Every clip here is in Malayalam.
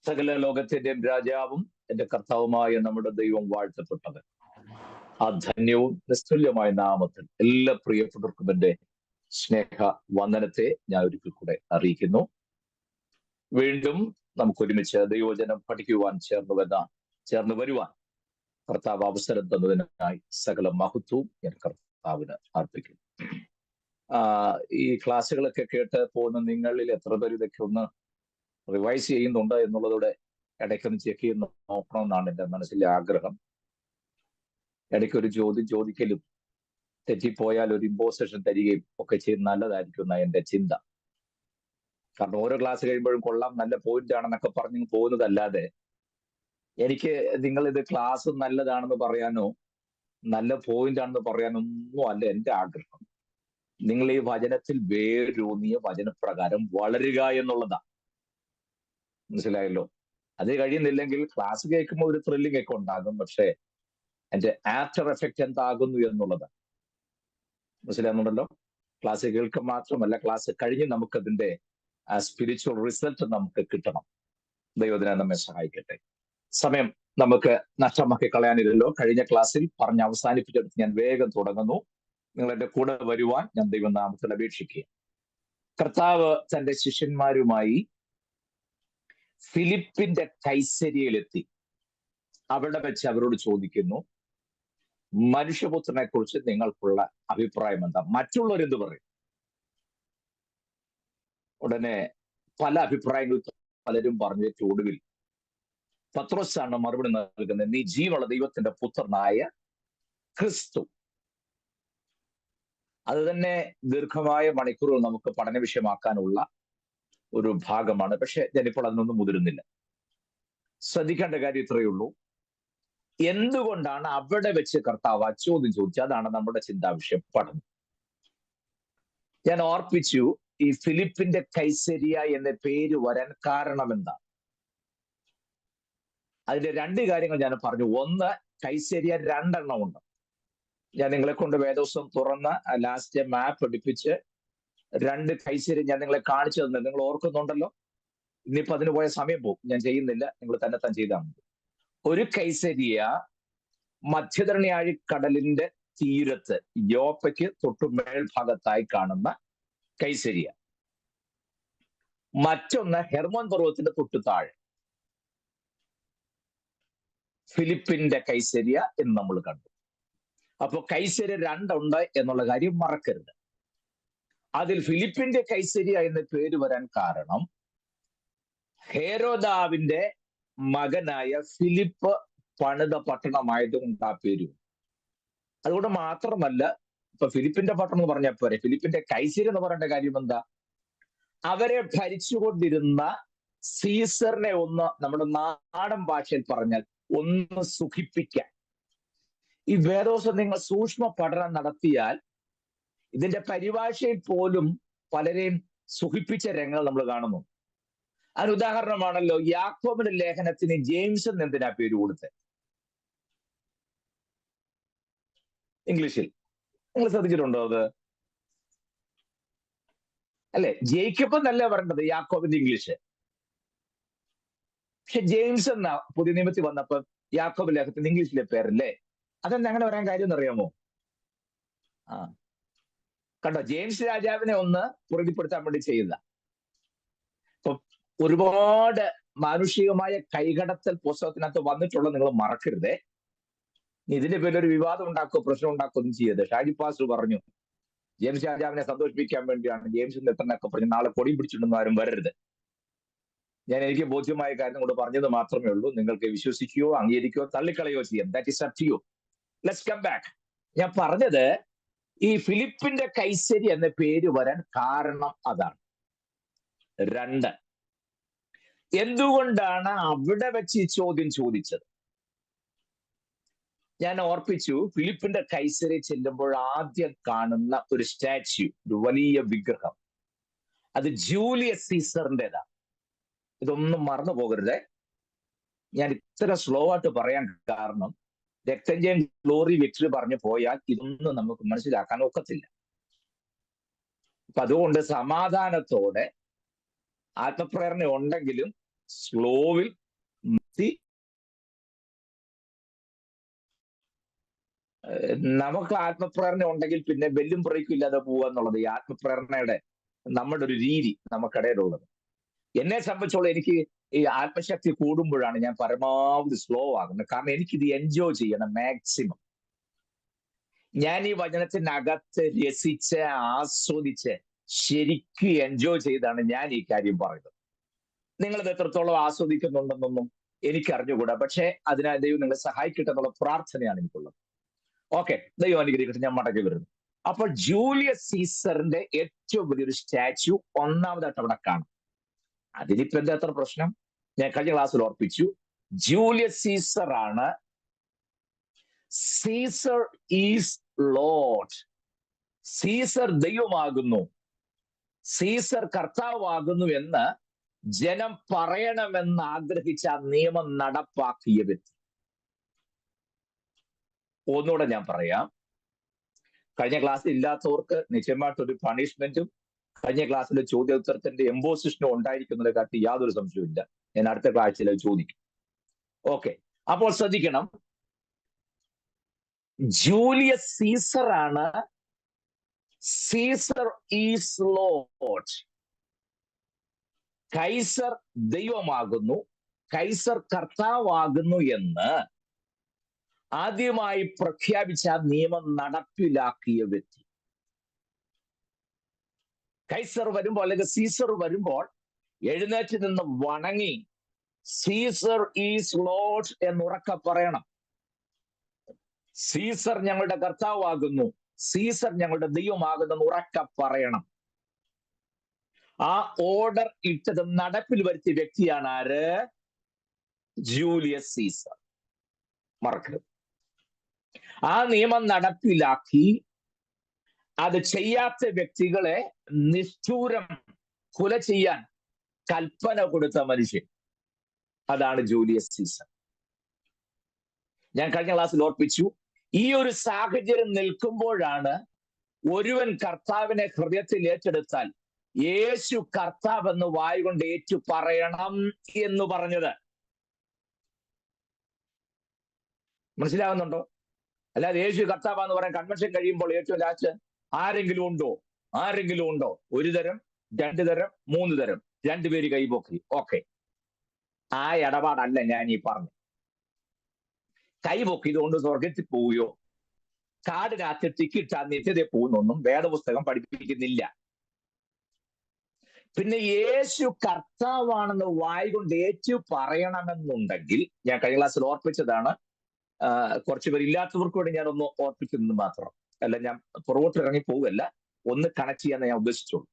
സകല ലോകത്തിന്റെയും രാജാവും എന്റെ കർത്താവുമായ നമ്മുടെ ദൈവം വാഴ്ത്തപ്പെട്ടത്. ആ ധന്യവും നിസ്തുല്യമായ നാമത്തിൽ എല്ലാ പ്രിയപ്പെട്ടവർക്കും എന്റെ സ്നേഹ വന്ദനത്തെ ഞാൻ ഒരിക്കൽ കൂടെ അറിയിക്കുന്നു. വീണ്ടും നമുക്ക് ഒരുമിച്ച് ദൈവവചനം പഠിക്കുവാൻ ചേർന്ന് വരുവാൻ കർത്താവ് അവസരം തന്നതിനായി സകല മഹത്വവും ഞാൻ കർത്താവിന് അർപ്പിക്കുന്നു. ഈ ക്ലാസ്സുകളൊക്കെ കേട്ട് പോകുന്ന നിങ്ങളിൽ എത്ര പേര് ഇതൊക്കെ ഒന്ന് റിവൈസ് ചെയ്യുന്നുണ്ട് എന്നുള്ളതോടെ ഇടയ്ക്കൊന്ന് ചെക്ക് ചെയ്ത് നോക്കണമെന്നാണ് എൻ്റെ മനസ്സിലെ ആഗ്രഹം. ഇടയ്ക്കൊരു ചോദ്യം ചോദിക്കലും തെറ്റിപ്പോയാൽ ഒരു ഇമ്പോസിഷൻ തരികയും ഒക്കെ ചെയ്ത് നല്ലതായിരിക്കും എന്നാണ് എൻ്റെ ചിന്ത. കാരണം ഓരോ ക്ലാസ് കഴിയുമ്പോഴും കൊള്ളാം, നല്ല പോയിന്റ് ആണെന്നൊക്കെ പറഞ്ഞു പോകുന്നതല്ലാതെ എനിക്ക് നിങ്ങളിത് ക്ലാസ് നല്ലതാണെന്ന് പറയാനോ നല്ല പോയിന്റ് ആണെന്ന് പറയാനോ ഒന്നും അല്ല എൻ്റെ ആഗ്രഹം. നിങ്ങൾ ഈ വചനത്തിൽ വേരൂന്നിയ വചനപ്രകാരം വളരുക എന്നുള്ളതാണ്. മനസ്സിലായല്ലോ? അത് കഴിയുന്നില്ലെങ്കിൽ ക്ലാസ് കേൾക്കുമ്പോൾ ഒരു ത്രില്ലിംഗ് ഒക്കെ ഉണ്ടാകും, പക്ഷെ അതിന്റെ ആഫ്റ്റർ എഫക്റ്റ് എന്താകുന്നു എന്നുള്ളത് മനസ്സിലാകുന്നുണ്ടല്ലോ. ക്ലാസ് കേൾക്കുക മാത്രമല്ല, ക്ലാസ് കഴിഞ്ഞ് നമുക്കതിന്റെ സ്പിരിച്വൽ റിസൾട്ട് നമുക്ക് കിട്ടണം. ദൈവത്തിനെ നമ്മെ സഹായിക്കട്ടെ. സമയം നമുക്ക് നഷ്ടമാക്കി കളയാനില്ലല്ലോ. കഴിഞ്ഞ ക്ലാസ്സിൽ പറഞ്ഞ് അവസാനിപ്പിച്ചെടുത്ത് ഞാൻ വേഗം തുടങ്ങുന്നു. നിങ്ങൾ എന്റെ കൂടെ വരുവാൻ ഞാൻ ദൈവനാമത്തിൽ അപേക്ഷിക്കുക. കർത്താവ് തന്റെ ശിഷ്യന്മാരുമായി ഫിലിപ്പിന്റെ കൈസരിയിലെത്തി. അവിടെ വെച്ച് അവരോട് ചോദിക്കുന്നു, മനുഷ്യപുത്രനെ കുറിച്ച് നിങ്ങൾക്കുള്ള അഭിപ്രായം എന്താ? മറ്റുള്ളവരെന്ത് പറയും? ഉടനെ പല അഭിപ്രായങ്ങൾ പലരും പറഞ്ഞു. ഒടുവിൽ പത്രോസാണ് മറുപടി നൽകുന്നത്, നീ ജീവനുള്ള ദൈവത്തിന്റെ പുത്രനായ ക്രിസ്തു. അത് തന്നെ ദീർഘമായ മണിക്കൂറുകൾ നമുക്ക് പഠന വിഷയമാക്കാനുള്ള ഒരു ഭാഗമാണ്. പക്ഷെ ഞാനിപ്പോൾ അതിനൊന്നും മുതിരുന്നില്ല. ശ്രദ്ധിക്കേണ്ട കാര്യം ഇത്രയേ ഉള്ളൂ. എന്തുകൊണ്ടാണ് അവിടെ വെച്ച് കർത്താവ് ചോദ്യം ചോദിച്ചത്? അതാണ് നമ്മുടെ ചിന്താ വിഷയം പഠനം. ഞാൻ ഓർപ്പിച്ചു, ഈ ഫിലിപ്പിന്റെ കൈസരിയ എന്ന പേര് വരാൻ കാരണം എന്താ? അതിന്റെ രണ്ട് കാര്യങ്ങൾ ഞാൻ പറഞ്ഞു. ഒന്ന്, കൈസരിയ രണ്ടെണ്ണം ഉണ്ട്. ഞാൻ നിങ്ങളെ കൊണ്ട് വേദോസം തുറന്ന് ലാസ്റ്റ് മാപ്പ് എടുപ്പിച്ച് രണ്ട് കൈസരി ഞാൻ നിങ്ങളെ കാണിച്ചു തന്നെ. നിങ്ങൾ ഓർക്കുന്നുണ്ടല്ലോ. ഇനിയിപ്പോ അതിന് പോയ സമയം പോകും, ഞാൻ ചെയ്യുന്നില്ല, നിങ്ങൾ തന്നെ ചെയ്താൽ മതി. ഒരു കൈസരിയ മധ്യധരണിയാഴി കടലിന്റെ തീരത്ത് യോപ്പയ്ക്ക് തൊട്ടു മേൽഭാഗത്തായി കാണുന്ന കൈസരിയ. മറ്റൊന്ന് ഹെർമോൻ പർവ്വതത്തിന്റെ തൊട്ടു താഴെ ഫിലിപ്പിന്റെ കൈസരിയ എന്ന് നമ്മൾ കണ്ടു. അപ്പൊ കൈസരിയ രണ്ടുണ്ട് എന്നുള്ള കാര്യം മറക്കരുത്. അതിൽ ഫിലിപ്പിന്റെ കൈസരിയ എന്ന പേര് വരാൻ കാരണം ഹേരോദാവിന്റെ മകനായ ഫിലിപ്പ് പണിത പട്ടണമായതുകൊണ്ട് ആ പേര്. അതുകൊണ്ട് മാത്രമല്ല, ഇപ്പൊ ഫിലിപ്പിന്റെ പട്ടണം എന്ന് പറഞ്ഞാൽ പോരെ, ഫിലിപ്പിന്റെ കൈസരി എന്ന് പറയേണ്ട കാര്യം എന്താ? അവരെ ഭരിച്ചുകൊണ്ടിരുന്ന സീസറിനെ ഒന്ന്, നമ്മുടെ നാടൻ ഭാഷയിൽ പറഞ്ഞാൽ, ഒന്ന് സുഖിപ്പിക്കാൻ. ഈ വേദോസം നിങ്ങൾ സൂക്ഷ്മ പഠനം നടത്തിയാൽ ഇതിന്റെ പരിഭാഷയിൽ പോലും പലരെയും സുഖിപ്പിച്ച രംഗങ്ങൾ നമ്മൾ കാണുന്നു. അതിന് ഉദാഹരണമാണല്ലോ യാക്കോബിന്റെ ലേഖനത്തിന് ജെയിംസ് എന്ന് എന്തിനാ പേര് കൊടുത്തത്? ഇംഗ്ലീഷിൽ നിങ്ങൾ ശ്രദ്ധിച്ചിട്ടുണ്ടോ അത്? അല്ലെ, ജേക്കബ് എന്നല്ല പറയേണ്ടത് യാക്കോബിന്റെ ഇംഗ്ലീഷ്. പക്ഷെ ജെയിംസ് എന്ന പുതിയ നിയമത്തിൽ വന്നപ്പോൾ യാക്കോബ് ലേഖനത്തിന്റെ ഇംഗ്ലീഷിലെ പേരല്ലേ. അതെന്താ അങ്ങനെ പറയാൻ കാര്യം എന്നറിയാമോ? കണ്ടോ, ജെയിംസ് രാജാവിനെ ഒന്ന് പ്രീതിപ്പെടുത്താൻ വേണ്ടി ചെയ്ത. ഇപ്പൊ ഒരുപാട് മാനുഷികമായ കൈകടത്തൽ പുസ്തകത്തിനകത്ത് വന്നിട്ടുള്ള നിങ്ങൾ മറക്കരുതേ. ഇതിന്റെ പേരിൽ ഒരു വിവാദം ഉണ്ടാക്കോ പ്രശ്നം ഉണ്ടാക്കോ ഒന്നും ചെയ്യരുത്. ഷാജി പാസ്റ്റർ പറഞ്ഞു ജെയിംസ് രാജാവിനെ സന്തോഷിപ്പിക്കാൻ വേണ്ടിയാണ് ജെയിംസിന്റെ എത്രനൊക്കെ പറഞ്ഞു, നാളെ കൊടി പിടിച്ചിട്ടൊന്നും ആരും വരരുത്. എനിക്ക് ബോധ്യമായ കാര്യം കൊണ്ട് പറഞ്ഞത് മാത്രമേ ഉള്ളൂ. നിങ്ങൾക്ക് വിശ്വസിക്കുകയോ അംഗീകരിക്കുകയോ തള്ളിക്കളയോ ചെയ്യാം. That is up to you. Let's come back. ഞാൻ പറഞ്ഞത് ഈ ഫിലിപ്പിന്റെ കൈസരി എന്ന പേര് വരാൻ കാരണം അതാണ്. രണ്ട്, എന്തുകൊണ്ടാണ് അവിടെ വെച്ച് ഈ ചോദ്യം ചോദിച്ചത്? ഞാൻ ഓർപ്പിച്ചു, ഫിലിപ്പിന്റെ കൈസരി ചെല്ലുമ്പോൾ ആദ്യം കാണുന്ന ഒരു സ്റ്റാച്യു, ഒരു വലിയ വിഗ്രഹം, അത് ജൂലിയസ് സീസറിൻ്റെതാണ്. ഇതൊന്നും മറന്നു പോകരുതേ. ഞാൻ ഇത്ര സ്ലോ ആയിട്ട് പറയാൻ കാരണം രക്തജയം ഗ്ലോറി വിക്ടറി പറഞ്ഞു പോയാൽ ഇതൊന്നും നമുക്ക് മനസ്സിലാക്കാൻ ഒക്കത്തില്ല. അപ്പൊ അതുകൊണ്ട് സമാധാനത്തോടെ ആത്മപ്രേരണ ഉണ്ടെങ്കിലും സ്ലോവിൽ നമുക്ക് ആത്മപ്രേരണ ഉണ്ടെങ്കിൽ പിന്നെ ബെല്ലും ബ്രേക്കും ഇല്ലാതെ പോവുക എന്നുള്ളത് ഈ ആത്മപ്രേരണയുടെ നമ്മുടെ ഒരു രീതി നമുക്കിടയിലുള്ളത്. എന്നെ സംബന്ധിച്ചോളം എനിക്ക് ഈ ആത്മശക്തി കൂടുമ്പോഴാണ് ഞാൻ പരമാവധി സ്ലോ ആകുന്നത്. കാരണം എനിക്കിത് എൻജോയ് ചെയ്യണം മാക്സിമം. ഞാൻ ഈ വചനത്തിനകത്ത് രസിച്ച് ആസ്വദിച്ച് ശരിക്കും എൻജോയ് ചെയ്താണ് ഞാൻ ഈ കാര്യം പറയുന്നത്. നിങ്ങളിത് എത്രത്തോളം ആസ്വദിക്കുന്നുണ്ടെന്നൊന്നും എനിക്ക് അറിഞ്ഞുകൂടാ. പക്ഷേ അതിനായി ദൈവം നിങ്ങളെ സഹായിക്കട്ടെ എന്നുള്ള പ്രാർത്ഥനയാണ് എനിക്കുള്ളത്. ഓക്കെ, ദൈവം അനുഗ്രഹിക്കട്ടെ. ഞാൻ മടങ്ങി വരുന്നു. അപ്പോൾ ജൂലിയസ് സീസറിന്റെ ഏറ്റവും വലിയൊരു സ്റ്റാച്യു ഒന്നാമതായിട്ട് അവിടെ കാണും. അതിനിപ്പോ എന്താ അത്ര പ്രശ്നം? ഞാൻ കഴിഞ്ഞ ക്ലാസ്സിൽ ഓർപ്പിച്ചു, ജൂലിയസ് സീസർ ആണ്. Caesar is lord. സീസർ ദൈവമാകുന്നു, സീസർ കർത്താവാകുന്നു എന്ന് ജനം പറയണമെന്ന് ആഗ്രഹിച്ച ആ നിയമം നടപ്പാക്കിയ വ്യക്തി. ഒന്നുകൂടെ ഞാൻ പറയാം, കഴിഞ്ഞ ക്ലാസ്സിൽ ഇല്ലാത്തവർക്ക് നിശ്ചയമായിട്ടൊരു പണിഷ്മെന്റും കഴിഞ്ഞ ക്ലാസ്സിലെ ചോദ്യോത്തരത്തിന്റെ എംബോസിഷനും ഉണ്ടായിരിക്കുന്നതിനെ കാട്ടി യാതൊരു സംശയവും. ഞാൻ അടുത്ത ക്ലാസ്സിൽ ചോദിക്കും. ഓക്കെ, അപ്പോൾ ശ്രദ്ധിക്കണം, ജൂലിയസ് സീസർ ആണ്. Caesar is lord. കൈസർ ദൈവമാകുന്നു, കൈസർ കർത്താവാകുന്നു എന്ന് ആദ്യമായി പ്രഖ്യാപിച്ച നിയമം നടപ്പിലാക്കിയ വ്യക്തി. കൈസർ വരുമ്പോൾ അല്ലെങ്കിൽ സീസർ വരുമ്പോൾ എഴുന്നേറ്റ് നിന്ന് വണങ്ങി സീസർ ഈസ് ലോർഡ് എന്നുറക്കെ പറയണം. സീസർ ഞങ്ങളുടെ കർത്താവാകുന്നു, സീസർ ഞങ്ങളുടെ ദൈവമാകുന്നെന്ന് ഉറക്കെ പറയണം. ആ ഓർഡർ ഇട്ടത് നടപ്പിൽ വരുത്തിയ വ്യക്തിയാണ് ആര്? Julius Caesar. മറക്കരുത്. ആ നിയമം നടപ്പിലാക്കി അത് ചെയ്യാത്ത വ്യക്തികളെ നിഷ്ഠൂരം കൊല ചെയ്യാൻ കൽപ്പന കൊടുത്ത മനുഷ്യൻ, അതാണ് ജൂലിയസ് സീസർ. ഞാൻ കഴിഞ്ഞ ക്ലാസ്സിൽ ഓർപ്പിച്ചു, ഈ ഒരു സാഹചര്യം നിൽക്കുമ്പോഴാണ് ഒരുവൻ കർത്താവിനെ ഹൃദയത്തിൽ ഏറ്റെടുത്താൽ യേശു കർത്താവ് എന്ന് വായ കൊണ്ട് ഏറ്റു പറയണം എന്ന് പറഞ്ഞത്. മനസ്സിലാവുന്നുണ്ടോ? അല്ലാതെ യേശു കർത്താവെന്ന് പറയാൻ കൺവെൻഷൻ കഴിയുമ്പോൾ ഏറ്റവും ലാസ്റ്റ് ആരെങ്കിലും ഉണ്ടോ? ആരെങ്കിലും ഉണ്ടോ? ഒരു തരം, രണ്ടു തരം, മൂന്ന് തരം, രണ്ടുപേര് കൈപൊക്കി. ഓക്കെ, ആ ഇടപാടല്ല ഞാൻ ഈ പറഞ്ഞു. കൈപൊക്കിയതുകൊണ്ട് സ്വർഗത്തിൽ പോവുകയോ കാടിനകത്ത് ടിക്കറ്റ് നിത്യതയെ പോകുന്നൊന്നും വേദപുസ്തകം പഠിപ്പിക്കുന്നില്ല. പിന്നെ യേശു കർത്താവാണെന്ന് വായ കൊണ്ട് ഏറ്റു പറയണമെന്നുണ്ടെങ്കിൽ, ഞാൻ കഴിഞ്ഞ ക്ലാസ്സിൽ ഓർപ്പിച്ചതാണ്, കുറച്ചു പേർ ഇല്ലാത്തവർക്ക് വേണ്ടി ഞാൻ ഒന്ന് ഓർപ്പിക്കുന്നത് മാത്രം. അല്ല, ഞാൻ പുറകോട്ട് ഇറങ്ങി പോവുകയല്ല, ഒന്ന് കണക്ട് ചെയ്യാന്ന് ഞാൻ ഉദ്ദേശിച്ചോളൂ.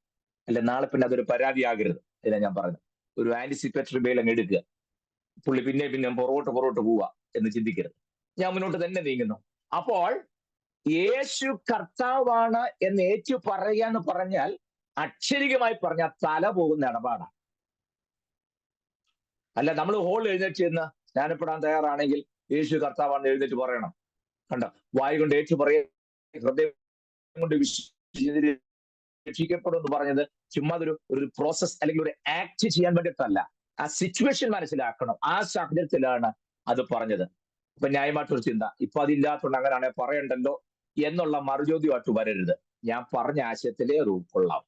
അല്ല നാളെ പിന്നെ അതൊരു പരാതിയാകരുത്. അതിനാ ഞാൻ പറഞ്ഞത്. ഒരു ആന്റിസിപ്പേറ്ററി ബെയിൽ അങ്ങ് എടുക്കുക, പുള്ളി പിന്നെ പുറകോട്ട് പോവുക എന്ന് ചിന്തിക്കരുത്. ഞാൻ മുന്നോട്ട് തന്നെ നീങ്ങുന്നു. അപ്പോൾ യേശു കർത്താവാണ് എന്ന് ഏറ്റു പറയുക എന്ന് പറഞ്ഞാൽ അക്ഷരികമായി പറഞ്ഞാൽ തല പോകുന്ന ഇടപാടാണ്. അല്ല, നമ്മൾ ഹോളിൽ എഴുന്നേറ്റ് ചെന്ന് സ്നാനപ്പെടാൻ തയ്യാറാണെങ്കിൽ യേശു കർത്താവാണെന്ന് എഴുന്നേറ്റ് പറയണം. കണ്ടോ? വായ കൊണ്ട് ഏറ്റു പറയുക, ഹൃദയം കൊണ്ട് രക്ഷിക്കപ്പെടും എന്ന് പറഞ്ഞത് ചുമ്മാ ഒരു പ്രോസസ് അല്ലെങ്കിൽ ഒരു ആക്ട് ചെയ്യാൻ വേണ്ടിയിട്ടല്ല. ആ സിറ്റുവേഷൻ മനസ്സിലാക്കണം. ആ സാഹചര്യത്തിലാണ് അത് പറഞ്ഞത്. ഇപ്പൊ ന്യായമായിട്ടൊരു ചിന്ത, ഇപ്പൊ അതില്ലാത്തതുകൊണ്ട് അങ്ങനെയാണെങ്കിൽ പറയണ്ടല്ലോ എന്നുള്ള മറുചോദ്യമായിട്ട് വരരുത്. ഞാൻ പറഞ്ഞ ആശയത്തിലേ അത് ഉൾക്കൊള്ളാം.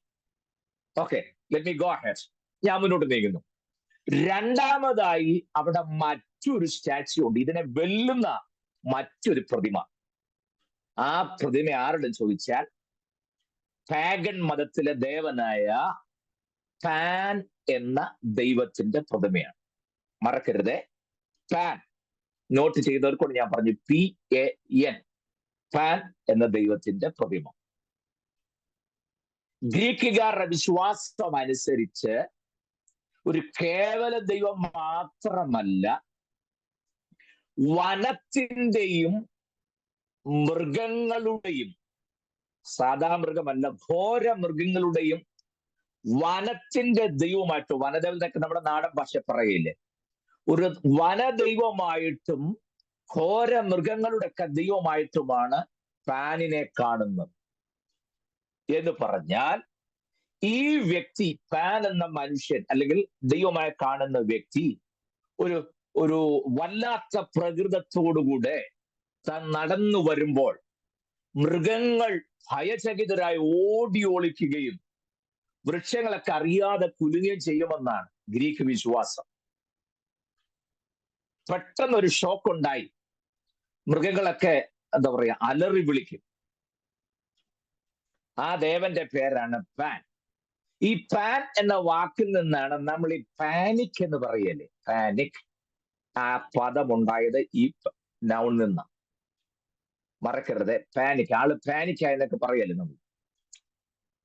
Okay, let me go ahead. ഞാൻ മുന്നോട്ട് നീങ്ങുന്നു. രണ്ടാമതായി അവിടെ മറ്റൊരു സ്റ്റാച്യു ഉണ്ട്, ഇതിനെ വെല്ലുന്ന മറ്റൊരു പ്രതിമ. ആ പ്രതിമ ആരുടെ ചോദിച്ചാൽ പാഗൻ മതത്തിലെ ദേവനായ പാൻ എന്ന ദൈവത്തിന്റെ പ്രതിമയാണ്. മറക്കരുതേ, പാൻ. നോട്ട് ചെയ്തവർക്കൊണ്ട് ഞാൻ പറഞ്ഞു, PAN, പാൻ എന്ന ദൈവത്തിന്റെ പ്രതിമ. ഗ്രീക്കുകാരുടെ വിശ്വാസം അനുസരിച്ച് ഒരു കേവല ദൈവം മാത്രമല്ല, വനത്തിന്റെയും മൃഗങ്ങളുടെയും, സാധാ മൃഗമല്ല, ഘോര മൃഗങ്ങളുടെയും വനത്തിന്റെ ദൈവമായിട്ട്, വനദേവതയൊക്കെ നമ്മുടെ നാടൻ ഭാഷ പറയില്ലേ, ഒരു വനദൈവമായിട്ടും ഘോര മൃഗങ്ങളുടെ ഒക്കെ ദൈവമായിട്ടുമാണ് പാനിനെ കാണുന്നത്. എന്ന് പറഞ്ഞാൽ ഈ വ്യക്തി, പാൻ എന്ന മനുഷ്യൻ അല്ലെങ്കിൽ ദൈവമായി കാണുന്ന വ്യക്തി ഒരു ഒരു വല്ലാത്ത പ്രകൃതത്തോടുകൂടെ താൻ നടന്നു വരുമ്പോൾ മൃഗങ്ങൾ ഭയചകിതരായി ഓടി ഒളിക്കുകയും വൃക്ഷങ്ങളൊക്കെ അറിയാതെ കുലുങ്ങുകയും ചെയ്യുമെന്നാണ് ഗ്രീക്ക് വിശ്വാസം. പെട്ടെന്നൊരു ഷോക്ക് ഉണ്ടായി, മൃഗങ്ങളൊക്കെ എന്താ പറയാ അലറി വിളിക്കും. ആ ദേവന്റെ പേരാണ് പാൻ. ഈ പാൻ എന്ന വാക്കിൽ നിന്നാണ് നമ്മൾ ഈ പാനിക് എന്ന് പറയല്ലേ, പാനിക്. ആ പദം ഉണ്ടായത് ഈ നൗണിൽ നിന്നാണ്. മറക്കരുത്, പാനിക്. ആള് പാനിക് ആയെന്നൊക്കെ പറയല്ലേ നമ്മൾ.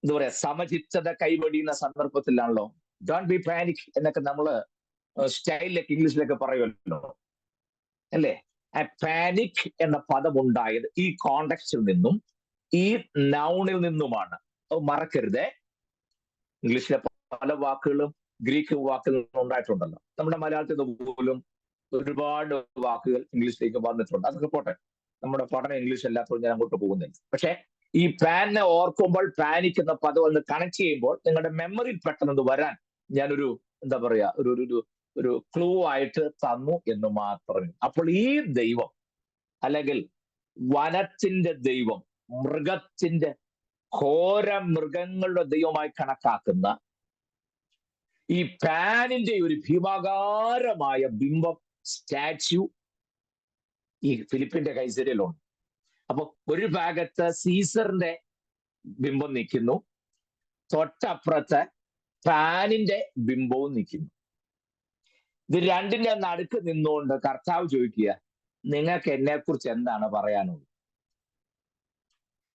എന്താ പറയാ, സമചിത്തത കൈവടിയുന്ന സന്ദർഭത്തിലാണല്ലോ ഡോണ്ട് ബി പാനിക് എന്നൊക്കെ നമ്മള് സ്റ്റൈലിലൊക്കെ ഇംഗ്ലീഷിലൊക്കെ പറയുമല്ലോ, അല്ലേ? ആ പാനിക് എന്ന പദം ഉണ്ടായത് ഈ കോണ്ടെക്സ്റ്റിൽ നിന്നും ഈ നൗണിൽ നിന്നുമാണ്. മറക്കരുത്, ഇംഗ്ലീഷിലെ പല വാക്കുകളും ഗ്രീക്ക് വാക്കിൽ നിന്നും ഉണ്ടായിട്ടുണ്ടല്ലോ. നമ്മുടെ മലയാളത്തിൽ പോലും ഒരുപാട് വാക്കുകൾ ഇംഗ്ലീഷിലേക്ക് വന്നിട്ടുണ്ട്. അതൊക്കെ പോട്ടെ, നമ്മുടെ പഠനം ഇംഗ്ലീഷ് അല്ലാത്തതുകൊണ്ട് ഞാൻ അങ്ങോട്ട് പോകുന്നില്ല. പക്ഷെ ഈ പാനിനെ ഓർക്കുമ്പോൾ പാനിക് എന്ന പദം ഒന്ന് കണക്ട് ചെയ്യുമ്പോൾ നിങ്ങളുടെ മെമ്മറിയിൽ പെട്ടെന്ന് വരാൻ ഞാനൊരു എന്താ പറയാ ഒരു ക്ലൂ ആയിട്ട് തന്നു എന്ന് മാത്രമേ. അപ്പോൾ ഈ ദൈവം അല്ലെങ്കിൽ വനത്തിന്റെ ദൈവം, മൃഗത്തിന്റെ ഘോര മൃഗങ്ങളുടെ ദൈവമായി കണക്കാക്കുന്ന ഈ പാനിന്റെ ഒരു ഭീമാകാരമായ ബിംബം, സ്റ്റാച്യു ഈ ഫിലിപ്പിന്റെ കൈസരിയിലുണ്ട്. അപ്പൊ ഒരു ഭാഗത്ത് സീസറിന്റെ ബിംബം നിൽക്കുന്നു, തൊട്ടപ്പുറത്ത് പാനിന്റെ ബിംബവും നിൽക്കുന്നു. ഇത് രണ്ടിന്റെ നടുക്ക് നിന്നുകൊണ്ട് കർത്താവ് ചോദിക്കുക, നിങ്ങൾക്ക് എന്നെ കുറിച്ച് എന്താണ് പറയാനുള്ളത്?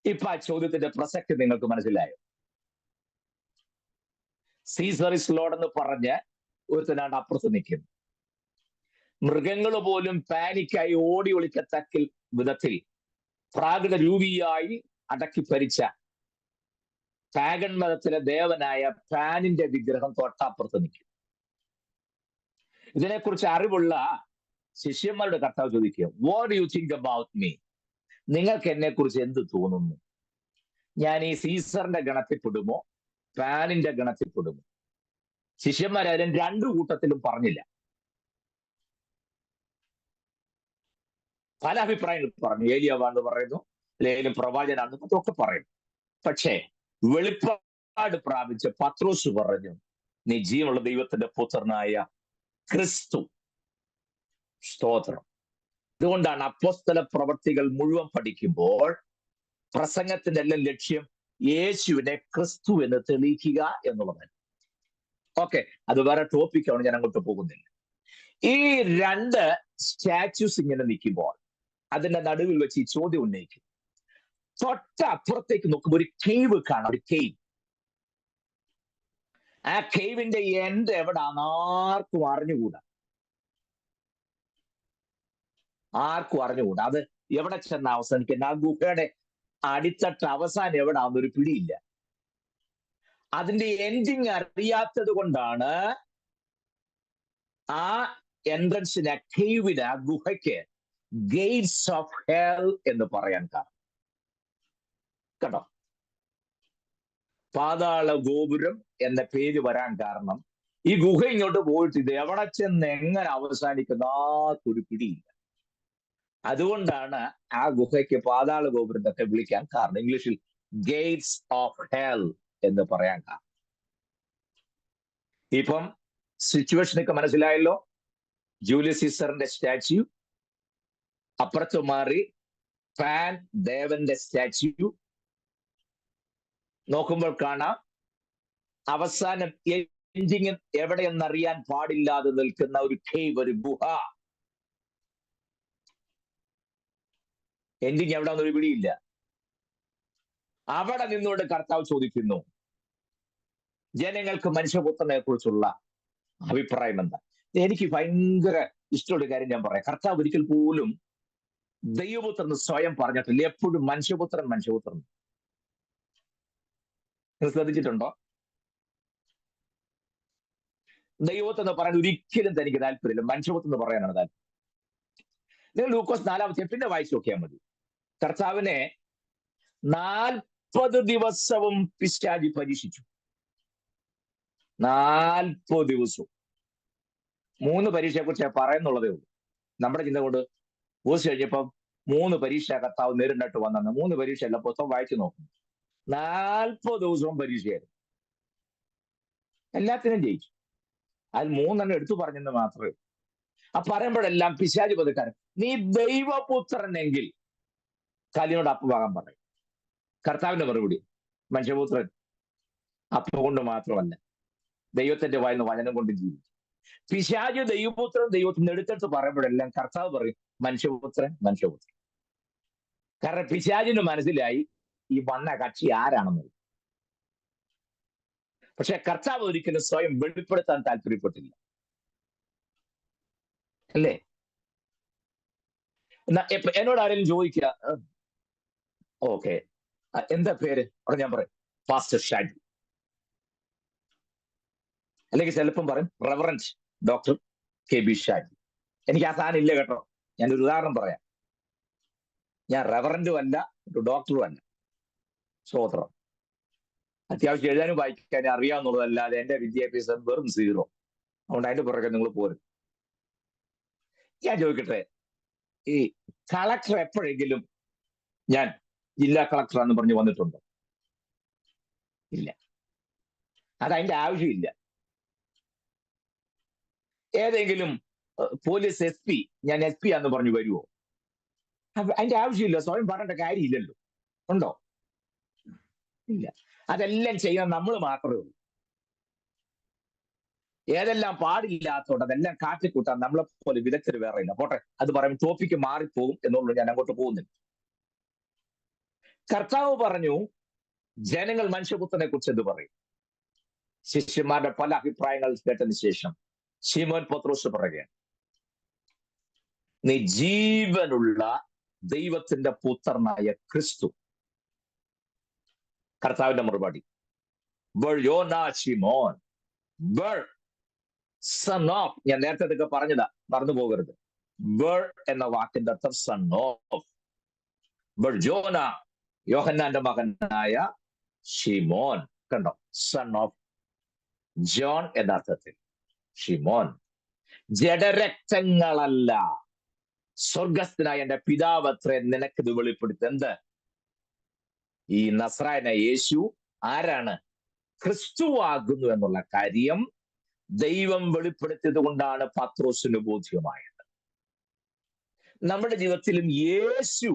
ഇപ്പൊ ആ ചോദ്യത്തിന്റെ പ്രസക്തി നിങ്ങൾക്ക് മനസ്സിലായോ? സീസർ ഇസ് ലോർഡ് എന്ന് പറഞ്ഞ് ഒരുത്തനാണ്ട് അപ്പുറത്ത് നിൽക്കുന്നു. മൃഗങ്ങൾ പോലും പാനിക്കായി ഓടി ഒളിക്കത്തക്ക വിധത്തിൽ പ്രാകൃത രൂപിയായി അടക്കി ഭരിച്ച പാഗൻ മതത്തിലെ ദേവനായ പാനിന്റെ വിഗ്രഹം തൊട്ടപ്പുറത്ത് നിൽക്കും. ഇതിനെക്കുറിച്ച് അറിവുള്ള ശിഷ്യന്മാരുടെ കർത്താവ് ചോദിക്കുക, what do you think about me? നിങ്ങൾക്ക് എന്നെ കുറിച്ച് എന്ത് തോന്നുന്നു? ഞാൻ ഈ സീസറിന്റെ ഗണത്തിൽപ്പെടുമോ പാനിന്റെ ഗണത്തിൽപ്പെടുമോ? ശിഷ്യന്മാരായാലും രണ്ടു കൂട്ടത്തിലും പറഞ്ഞില്ല. പല അഭിപ്രായങ്ങൾ പറഞ്ഞു. ഏലിയാവാന്ന് പറയുന്നു, അല്ലെങ്കിൽ പ്രവാചകനാണെന്ന് ഒക്കെ പറയുന്നു. പക്ഷേ വെളിപ്പാട് പ്രാപിച്ച പത്രോസ് പറഞ്ഞു, നീ ജീവനുള്ള ദൈവത്തിന്റെ പുത്രനായ ക്രിസ്തു. സ്തോത്രം. അതുകൊണ്ടാണ് അപ്പോസ്തല പ്രവർത്തികൾ മുഴുവൻ പഠിക്കുമ്പോൾ പ്രസംഗത്തിന്റെ എല്ലാം ലക്ഷ്യം യേശുവിനെ ക്രിസ്തു എന്ന് തെളിയിക്കുക എന്നുള്ളതാണ്. ഓക്കെ, അത് വേറെ ടോപ്പിക്കാണ്, ഞാൻ അങ്ങോട്ട് പോകുന്നില്ല. ഈ രണ്ട് സ്റ്റാച്യൂസ് ഇങ്ങനെ നിൽക്കുമ്പോൾ അതിന്റെ നടുവിൽ വെച്ച് ഈ ചോദ്യം ഉന്നയിക്കും. തൊട്ടപ്പുറത്തേക്ക് നോക്കുമ്പോൾ ഒരു കേവ് കാണാം, ഒരു കേവ്. ആ കേവിന്റെ എൻഡ് എവിടാന്ന് ആർക്കും അറിഞ്ഞുകൂടാ. അത് എവിടെ ചെന്ന് അവസാനിക്കുന്ന, ആ ഗുഹയുടെ അടിത്തട്ട് അവസാനം എവിടാന്നൊരു പിടിയില്ല. അതിന്റെ എൻഡിങ് അറിയാത്തത് കൊണ്ടാണ് ആ എൻട്രൻസിന്, ആ കേവിന്, ആ ഗുഹയ്ക്ക് ഗേറ്റ്സ് ഓഫ് ഹെൽ എന്ന് പറയാൻ കാരണം. കേട്ടോ, പാതാള ഗോപുരം എന്ന പേര് വരാൻ കാരണം ഈ ഗുഹ ഇങ്ങോട്ട് പോയിട്ട് ഇത് എവിടെ ചെന്ന് എങ്ങനെ അവസാനിക്കുന്ന ആർക്കൊരു പിടിയില്ല. അതുകൊണ്ടാണ് ആ ഗുഹയ്ക്ക് പാതാള ഗോപുരം എന്നൊക്കെ വിളിക്കാൻ കാരണം. ഇംഗ്ലീഷിൽ ഗേറ്റ്സ് ഓഫ് ഹെൽ എന്ന് പറയാൻ കാരണം. ഇപ്പം സിറ്റുവേഷനൊക്കെ മനസ്സിലായല്ലോ. ജൂലിയസ് സീസറിന്റെ സ്റ്റാച്യു, അപ്പുറത്ത് മാറി പാൻ ദേവന്റെ സ്റ്റാച്യു. നോക്കുമ്പോൾ കാണാം അവസാനം എൻഡിങ് എവിടെയെന്നറിയാൻ പാടില്ലാതെ നിൽക്കുന്ന ഒരു കേവ്, ഒരു ഗുഹ. എൻഡിങ് എവിടെയെന്നൊരു പിടിയില്ല. അവിടെ നിന്നുകൊണ്ട് കർത്താവ് ചോദിക്കുന്നു, ജനങ്ങൾക്ക് മനുഷ്യപുത്രനെ കുറിച്ചുള്ള അഭിപ്രായം എന്താ? എനിക്ക് ഭയങ്കര ഇഷ്ടമുള്ള കാര്യം ഞാൻ പറയാം. കർത്താവ് ഒരിക്കൽ പോലും ദൈവപുത്രൻ സ്വയം പറഞ്ഞിട്ടില്ല. എപ്പോഴും മനുഷ്യപുത്രൻ. നിങ്ങൾ ശ്രദ്ധിച്ചിട്ടുണ്ടോ? ദൈവപുത്രൻ എന്ന് പറയാൻ ഒരിക്കലും തനിക്ക് താല്പര്യമില്ല, മനുഷ്യപുത്രൻ എന്ന് പറയാനാണ് താല്പര്യം. നിങ്ങൾ ലൂക്കോസ് 4-ാമത്തെ പിന്നെ വായിച്ചു നോക്കിയാൽ മതി. കർത്താവിനെ 40 ദിവസവും പിശാചി പരീക്ഷിച്ചു. 40 ദിവസവും. 3 പരീക്ഷയെ കുറിച്ച് പറയുന്നുള്ളതേ ഉള്ളൂ. നമ്മുടെ ചിന്ത കൊണ്ട് കോഴ്സ് കഴിഞ്ഞപ്പം 3 പരീക്ഷ കർത്താവ് നേരിട്ട് വന്നെന്ന്. 3 പരീക്ഷയല്ല, പുസ്തകം വായിച്ചു നോക്കും. 40 ദിവസവും പരീക്ഷയായിരുന്നു. എല്ലാത്തിനും ജയിച്ചു. അതിൽ 3 എടുത്തു പറഞ്ഞെന്ന് മാത്രമേ. ആ പറയുമ്പോഴെല്ലാം പിശാചി പതുക്കാൻ, നീ ദൈവപുത്രനെങ്കിൽ കല്ലിനോട് അപ്പമാകാൻ പറയും. കർത്താവിന്റെ മറുപടി, മനുഷ്യപുത്രൻ അപ്പം കൊണ്ട് മാത്രമല്ല, ദൈവത്തിന്റെ വായിൽ നിന്ന് വചനം കൊണ്ട് ജീവിക്കും. പിശാചി ദൈവപുത്രൻ ദൈവത്തിന് എടുത്തെടുത്ത് പറയുമ്പോഴെല്ലാം കർത്താവ് പറയും മനുഷ്യപുത്രൻ, മനുഷ്യപുത്രൻ. കാരണം പിശാചിന് മനസ്സിലായി ഈ വന്ന കക്ഷി ആരാണെന്നുള്ളത്. പക്ഷെ കർത്താവ് ഒരിക്കലും സ്വയം വെളിപ്പെടുത്താൻ താല്പര്യപ്പെട്ടില്ല, അല്ലേ? എന്നോട് ആരെങ്കിലും ചോദിക്കുക, ഓക്കെ എന്താ പേര്? അവിടെ ഞാൻ പറയും പാസ്റ്റർ ഷാജി, അല്ലെങ്കിൽ ചിലപ്പം പറയും റെവറൻറ്റ് ഡോക്ടർ KB ഷാജി. എനിക്ക് ആ സാധനം ഇല്ല കേട്ടോ. ഞാനൊരു ഉദാഹരണം പറയാം. ഞാൻ റെവറൻറ്റും അല്ല, ഡോക്ടറും അല്ല. സ്തോത്രം. അത്യാവശ്യം എഴുതാനും വായിക്കാനും അറിയാവുന്നതല്ലാതെ എന്റെ വിദ്യാഭ്യാസം വെറും 0. അതുകൊണ്ട് അതിന്റെ പുറകെ നിങ്ങൾ പോരും. ഞാൻ ചോദിക്കട്ടെ, ഈ കളക്ടർ എപ്പോഴെങ്കിലും ഞാൻ ജില്ലാ കളക്ടറാന്ന് പറഞ്ഞു വന്നിട്ടുണ്ടോ? ഇല്ല. അതതിന്റെ ആവശ്യമില്ല. ഏതെങ്കിലും പോലീസ് SP ഞാൻ SP ആന്ന് പറഞ്ഞു വരുമോ? അതിന്റെ ആവശ്യമില്ല. സ്വയം പറയേണ്ട കാര്യമില്ലല്ലോ. ഉണ്ടോ? ഇല്ല. അതെല്ലാം ചെയ്യാൻ നമ്മൾ മാത്രമേ ഉള്ളൂ. ഏതെല്ലാം പാടില്ലാത്തതുകൊണ്ട് അതെല്ലാം കാറ്റിക്കൂട്ടാൻ നമ്മളെ പോലെ വിദഗ്ധർ വേറെ ഇല്ല. പോട്ടെ, അത് പറയുമ്പോൾ ടോപ്പിക്ക് മാറിപ്പോകും എന്നുള്ളത് ഞാൻ അങ്ങോട്ട് പോകുന്നില്ല. കർത്താവ് പറഞ്ഞു ജനങ്ങൾ മനുഷ്യപുത്രനെ കുറിച്ച് എന്ത് പറയും? ശിഷ്യന്മാരുടെ പല അഭിപ്രായങ്ങൾ കേട്ടതിന് ശേഷം ശിമോൻ പത്രോസ് പറയുകയാണ്, നീ ജീവനുള്ള ദൈവത്തിന്റെ പുത്രനായ ക്രിസ്തു. കർത്താവിന്റെ മറുപടി, ശിമോൻ സൺ ഓഫ്. ഞാൻ നേരത്തെ ഇതൊക്കെ പറഞ്ഞതാ, മറന്നു പോകരുത്. എന്ന വാക്കിന്റെ അർത്ഥം സൺ ഓഫ്. ജോന, യോഹന്നാന്റെ മകനായ ഷിമോൻ. കണ്ടോ? സൺ ഓഫ് ജോൺ എന്ന അർത്ഥത്തിൽ ഷിമോൻ. ജഡരക്തങ്ങളല്ല, സ്വർഗസ്ഥനായ എന്റെ പിതാവത്രേ നിനക്കിത് വെളിപ്പെടുത്തി. എന്ത്? ഈ നസ്രായന യേശു ആരാണ്? ക്രിസ്തുവാകുന്നു എന്നുള്ള കാര്യം ദൈവം വെളിപ്പെടുത്തിയത് കൊണ്ടാണ് പത്രോസിന് ബോധ്യമായത്. നമ്മുടെ ജീവിതത്തിലും യേശു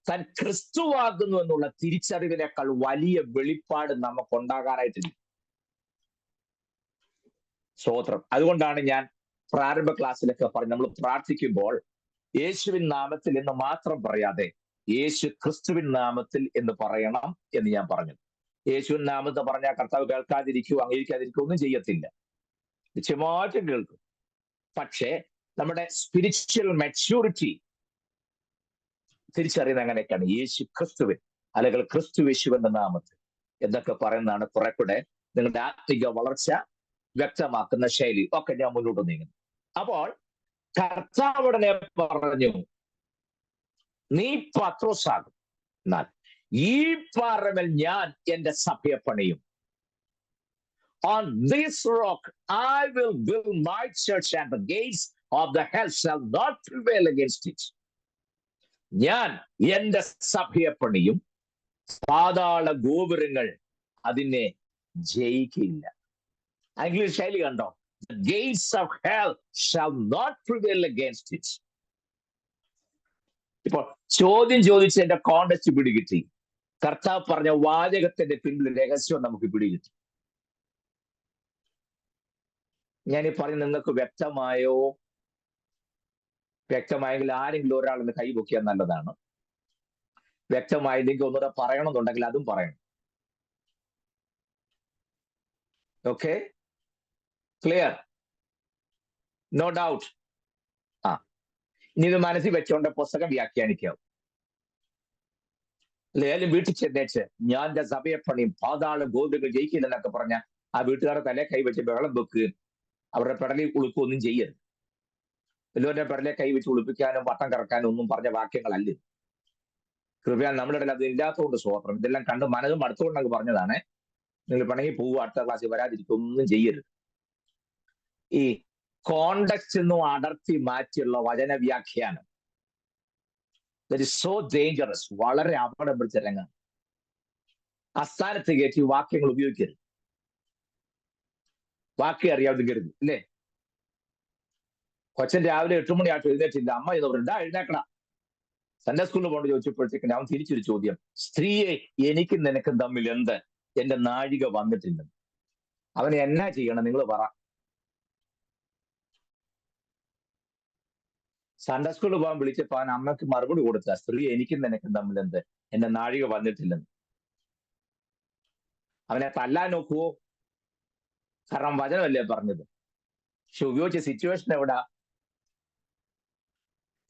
താൻ ക്രിസ്തുവാകുന്നു എന്നുള്ള തിരിച്ചറിവിനേക്കാൾ വലിയ വെളിപ്പാട് നമുക്കുണ്ടാകാനായിട്ടില്ല. സ്തോത്രം. അതുകൊണ്ടാണ് ഞാൻ പ്രാരംഭ ക്ലാസ്സിലൊക്കെ പറഞ്ഞു, നമ്മൾ പ്രാർത്ഥിക്കുമ്പോൾ യേശുവിൻ നാമത്തിൽ എന്ന് മാത്രം പറയാതെ യേശു ക്രിസ്തുവിൻ നാമത്തിൽ എന്ന് പറയണം എന്ന് ഞാൻ പറഞ്ഞു. യേശുവിൻ നാമത്തെ പറഞ്ഞാൽ കർത്താവ് കേൾക്കാതിരിക്കൂ, അംഗീകരിക്കാതിരിക്കൂ ഒന്നും ചെയ്യത്തില്ല. നിശ്ചയമായിട്ടും കേൾക്കും. പക്ഷേ നമ്മുടെ സ്പിരിച്വൽ മെച്യൂരിറ്റി തിരിച്ചറിയുന്നത് അങ്ങനെയൊക്കെയാണ്. യേശു ക്രിസ്തുവിൻ അല്ലെങ്കിൽ ക്രിസ്തു യേശുവിന്റെ നാമത്തിൽ എന്നൊക്കെ പറയുന്നതാണ് കുറെ കൂടെ നിങ്ങളുടെ ആത്മിക വളർച്ച വ്യക്തമാക്കുന്ന ശൈലി. ഒക്കെ ഞാൻ മുന്നോട്ട് നീങ്ങുന്നു. അപ്പോൾ കർത്താവുടനെ പറഞ്ഞു, നീ പത്രോസാകും, എന്നാൽ ഈ പാറമേൽ ഞാൻ എന്റെ സഭയെ പണിയും. On this rock I will build my church and the gates of the hell shall not prevail against it. ഞാൻ എന്റെ സഭയെ പണിയും, പാതാള ഗോപുരങ്ങൾ അതിനെ ജയിക്കില്ല. ഇംഗ്ലീഷ് ശൈലി കണ്ടോ? The gates of hell shall not prevail against it. ഇപ്പോൾ ചോദ്യം ചോദിച്ച് എന്റെ കോണ്ടക്സ്റ്റ് പിടികിട്ടി. കർത്താവ് പറഞ്ഞ വാചകത്തിന്റെ പിന്നിൽ രഹസ്യം നമുക്ക് പിടികിട്ടി. ഞാനീ പറഞ്ഞ നിങ്ങൾക്ക് വ്യക്തമായോ? വ്യക്തമായെങ്കിൽ ആരെങ്കിലും ഒരാളെന്ന് കൈപൊക്കിയാൽ നല്ലതാണ്. വ്യക്തമായില്ലെങ്കിൽ ഒന്നുകൂടെ പറയണമെന്നുണ്ടെങ്കിൽ അതും പറയണം. Okay, clear? No doubt. ഇനി ഇത് മനസ്സിൽ വെച്ചോണ്ട് പുസ്തകം വ്യാഖ്യാനിക്കാവും. ഏതായാലും വീട്ടിൽ ചെന്നേച്ച് ഞാൻ എന്റെ സഭയെ പണിയും, പാതാള ഗോപുരങ്ങൾ ജയിക്കില്ലെന്നൊക്കെ പറഞ്ഞ ആ വീട്ടുകാരെ തലേ കൈവച്ച് ബഹളം വെക്കുകയും അവരുടെ പെടലിൽ കുളിക്കുകയൊന്നും ചെയ്യരുത്. എല്ലാവരുടെ പെടലെ കൈവച്ച് കുളിപ്പിക്കാനും വട്ടം കറക്കാനും ഒന്നും പറഞ്ഞ വാക്യങ്ങളല്ല. കൃപയാൽ നമ്മുടെ ഇടയിൽ അത് ഇല്ലാത്തതുകൊണ്ട് സ്തോത്രം. ഇതെല്ലാം കണ്ട് മനതും അടുത്തുകൊണ്ടങ്ങ് പറഞ്ഞതാണ്. നിങ്ങൾ പണങ്ങി പോവുക, അടുത്ത ക്ലാസ്സിൽ വരാതിരിക്കുക, ഒന്നും ചെയ്യരുത്. ഈ കോണ്ടക്സ്റ്റ് നിന്നും അടർത്തി മാറ്റിയുള്ള വചന വ്യാഖ്യാനം ദാറ്റ് ഈസ് സോ ഡേഞ്ചറസ്. വളരെ അപകടം പിടിച്ച രംഗം. അസ്ഥാനത്ത് കയറ്റി വാക്യങ്ങൾ ഉപയോഗിക്കരുത്. വാക്യം അറിയാവുന്ന കരുത് ഇല്ലേ? കൊച്ചൻ രാവിലെ 8 മണിയായിട്ട് എഴുന്നേറ്റില്ല. അമ്മ എന്ന് പറഞ്ഞാ എഴുന്നേക്കണ. സൺഡേ സ്കൂളിൽ പോകേണ്ട ചോദിച്ചപ്പോഴത്തേക്ക് അവൻ തിരിച്ചൊരു ചോദ്യം, സ്ത്രീയെ എനിക്കും നിനക്കും തമ്മിൽ എന്ത്? എന്റെ നാഴിക വന്നിട്ടില്ലെന്ന്. അവനെ എന്നാ ചെയ്യണം നിങ്ങൾ പറ? സൺഡേ സ്കൂളിൽ പോകാൻ വിളിച്ചപ്പോ അവൻ അമ്മയ്ക്ക് മറുപടി കൊടുത്ത, സ്ത്രീ എനിക്കും നിനക്കും തമ്മിൽ എന്ത്? എന്റെ നാഴിക വന്നിട്ടില്ലെന്ന്. അവനെ തല്ലാൻ നോക്കുവോ? കാരണം വചനമല്ലേ പറഞ്ഞത്. പക്ഷെ ഉപയോഗിച്ച സിറ്റുവേഷൻ എവിടാ?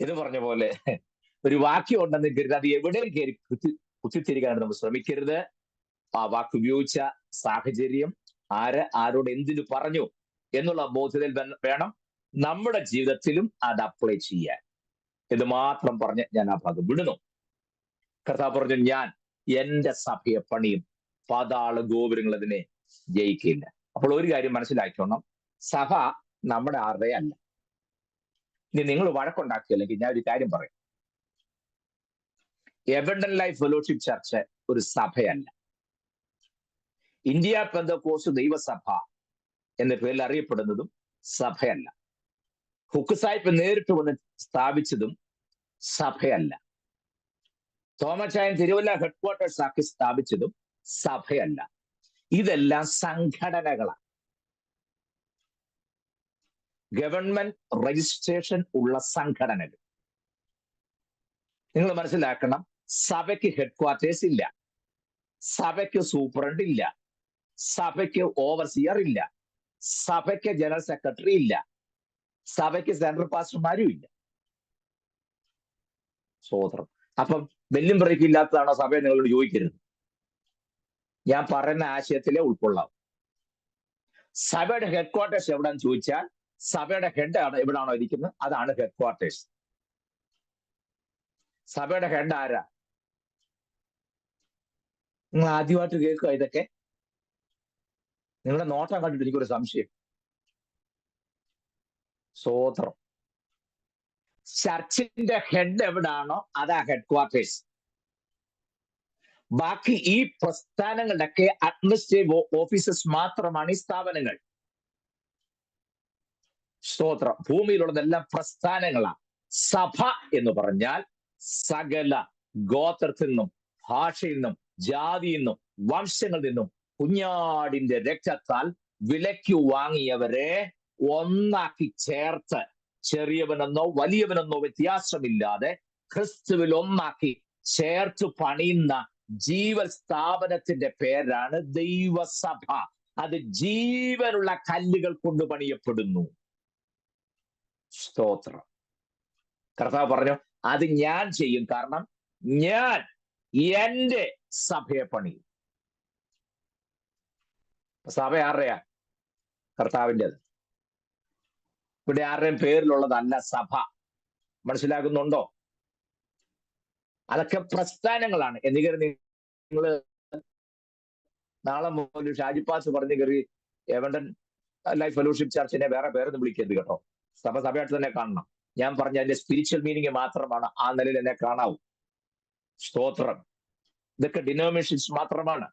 എന്ന് പറഞ്ഞ പോലെ ഒരു വാക്യം ഉണ്ടെന്ന് കരുത് അത് എവിടെയും കയറി കുത്തിത്തിരിക്കാനായിട്ട് നമ്മൾ ശ്രമിക്കരുത്. ആ വാക്ക് ഉപയോഗിച്ച സാഹചര്യം, ആരോട് എന്തിനു പറഞ്ഞു എന്നുള്ള ബോധ്യതയിൽ വേണം നമ്മുടെ ജീവിതത്തിലും അത് അപ്ലൈ ചെയ്യാൻ. ഇത് മാത്രം പറഞ്ഞ് ഞാൻ ആ ഭാഗം വിടുന്നു. കർത്താവ് പറഞ്ഞു, ഞാൻ എന്റെ സഭയെ പണിയും, പാതാള ഗോപുരങ്ങൾ അതിനെ ജയിക്കില്ല. അപ്പോൾ ഒരു കാര്യം മനസ്സിലാക്കണം, സഭ നമ്മുടെ ആരുടെയും അല്ല. ഇനി നിങ്ങൾ വഴക്കുണ്ടാക്കിയില്ലെങ്കിൽ ഞാൻ ഒരു കാര്യം പറയും, എബണ്ടന്റ് ലൈഫ് ഫെലോഷിപ്പ് ചർച്ച് ഒരു സഭയല്ല. ഇന്ത്യ പെന്തക്കോസ്ത് ദൈവസഭ എന്ന പേരിൽ അറിയപ്പെടുന്നതും സഭയല്ല. ഹുക്ക് സാഹിബ് നേരിട്ട് വന്ന് സ്ഥാപിച്ചതും സഭയല്ല. തോമച്ചായൻ തിരുവല്ല ഹെഡ്ക്വാർട്ടേഴ്സ് ആക്കി സ്ഥാപിച്ചതും സഭയല്ല. ഇതെല്ലാം സംഘടനകളാണ്. ഗവൺമെന്റ് രജിസ്ട്രേഷൻ ഉള്ള സംഘടനകൾ. നിങ്ങൾ മനസ്സിലാക്കണം, സഭയ്ക്ക് ഹെഡ്ക്വാർട്ടേഴ്സ് ഇല്ല, സഭയ്ക്ക് സൂപ്രണ്ട് ഇല്ല, സഭയ്ക്ക് ഓവർസിയർ ഇല്ല, സഭയ്ക്ക് ജനറൽ സെക്രട്ടറി ഇല്ല, സഭയ്ക്ക് സെൻട്രൽ പാസ്റ്റർമാരും ഇല്ല. സ്വോത്രം. അപ്പം ബെല്ലും ബ്രേക്കും ഇല്ലാത്തതാണോ സഭയെ നിങ്ങളോട് ചോദിക്കരുത്. ഞാൻ പറയുന്ന ആശയത്തിലെ ഉൾക്കൊള്ളാം. സഭയുടെ ഹെഡ്ക്വാർട്ടേഴ്സ് എവിടെന്ന് ചോദിച്ചാൽ സഭയുടെ ഹെഡ് ആണ് എവിടാണോ ഇരിക്കുന്നത് അതാണ് ഹെഡ്ക്വാർട്ടേഴ്സ്. സഭയുടെ ഹെഡ് ആരാ? നിങ്ങൾ ആദ്യമായിട്ട് കേൾക്കുക ഇതൊക്കെ? നിങ്ങളുടെ നോട്ടം കണ്ടിട്ട് എനിക്കൊരു സംശയം. സ്വോത്രം. ചർച്ചിന്റെ ഹെഡ് എവിടാണോ അതാ ഹെഡ്ക്വാർട്ടേഴ്സ്. ബാക്കി ഈ പ്രസ്ഥാനങ്ങളുടെയൊക്കെ അഡ്മിനിസ്ട്രേറ്റീവ് ഓഫീസസ് മാത്രമാണ് ഈ സ്ഥാപനങ്ങൾ. സ്തോത്രം. ഭൂമിയിലുള്ളതെല്ലാം പ്രസ്ഥാനങ്ങളാണ്. സഭ എന്ന് പറഞ്ഞാൽ സകല ഗോത്രത്തിൽ നിന്നും ഭാഷയിൽ നിന്നും ജാതിയിൽ നിന്നും വംശങ്ങളിൽ നിന്നും കുഞ്ഞാടിന്റെ രക്തത്താൽ വിലയ്ക്ക് വാങ്ങിയവരെ ഒന്നാക്കി ചേർത്ത്, ചെറിയവനെന്നോ വലിയവനെന്നോ വ്യത്യാസമില്ലാതെ ക്രിസ്തുവിൽ ഒന്നാക്കി ചേർത്ത് പണിയുന്ന ജീവ സ്ഥാപനത്തിന്റെ പേരാണ് ദൈവസഭ. അത് ജീവനുള്ള കല്ലുകൾ കൊണ്ട് പണിയപ്പെടുന്നു. സ്തോത്രം. കർത്താവ് പറഞ്ഞു, അത് ഞാൻ ചെയ്യും, കാരണം ഞാൻ എന്റെ സഭയെ പണിയും. സഭ ആരുടെയാ? കർത്താവിൻ്റെത്. ഇവിടെ ആരുടെയും പേരിലുള്ളതല്ല സഭ. മനസ്സിലാകുന്നുണ്ടോ? അതൊക്കെ പ്രസ്ഥാനങ്ങളാണ്. എന്നിട്ട് നിങ്ങൾ നാളെ മുതൽ ഷാജിപ്പാസ് പറഞ്ഞു കയറി എവണ്ടന്റ് ലൈഫ് ഫെലോഷിപ്പ് ചർച്ചിനെ വേറെ പേരൊന്നും വിളിക്കരുത് കേട്ടോ. സഭയായിട്ട് തന്നെ കാണണം. ഞാൻ പറഞ്ഞ അതിന്റെ സ്പിരിച്വൽ മീനിങ് മാത്രമാണ് ആ നിലയിൽ എന്നെ കാണാവൂ. സ്തോത്രം. ഇതൊക്കെ ഡിനോമിനേഷൻസ് മാത്രമാണ്.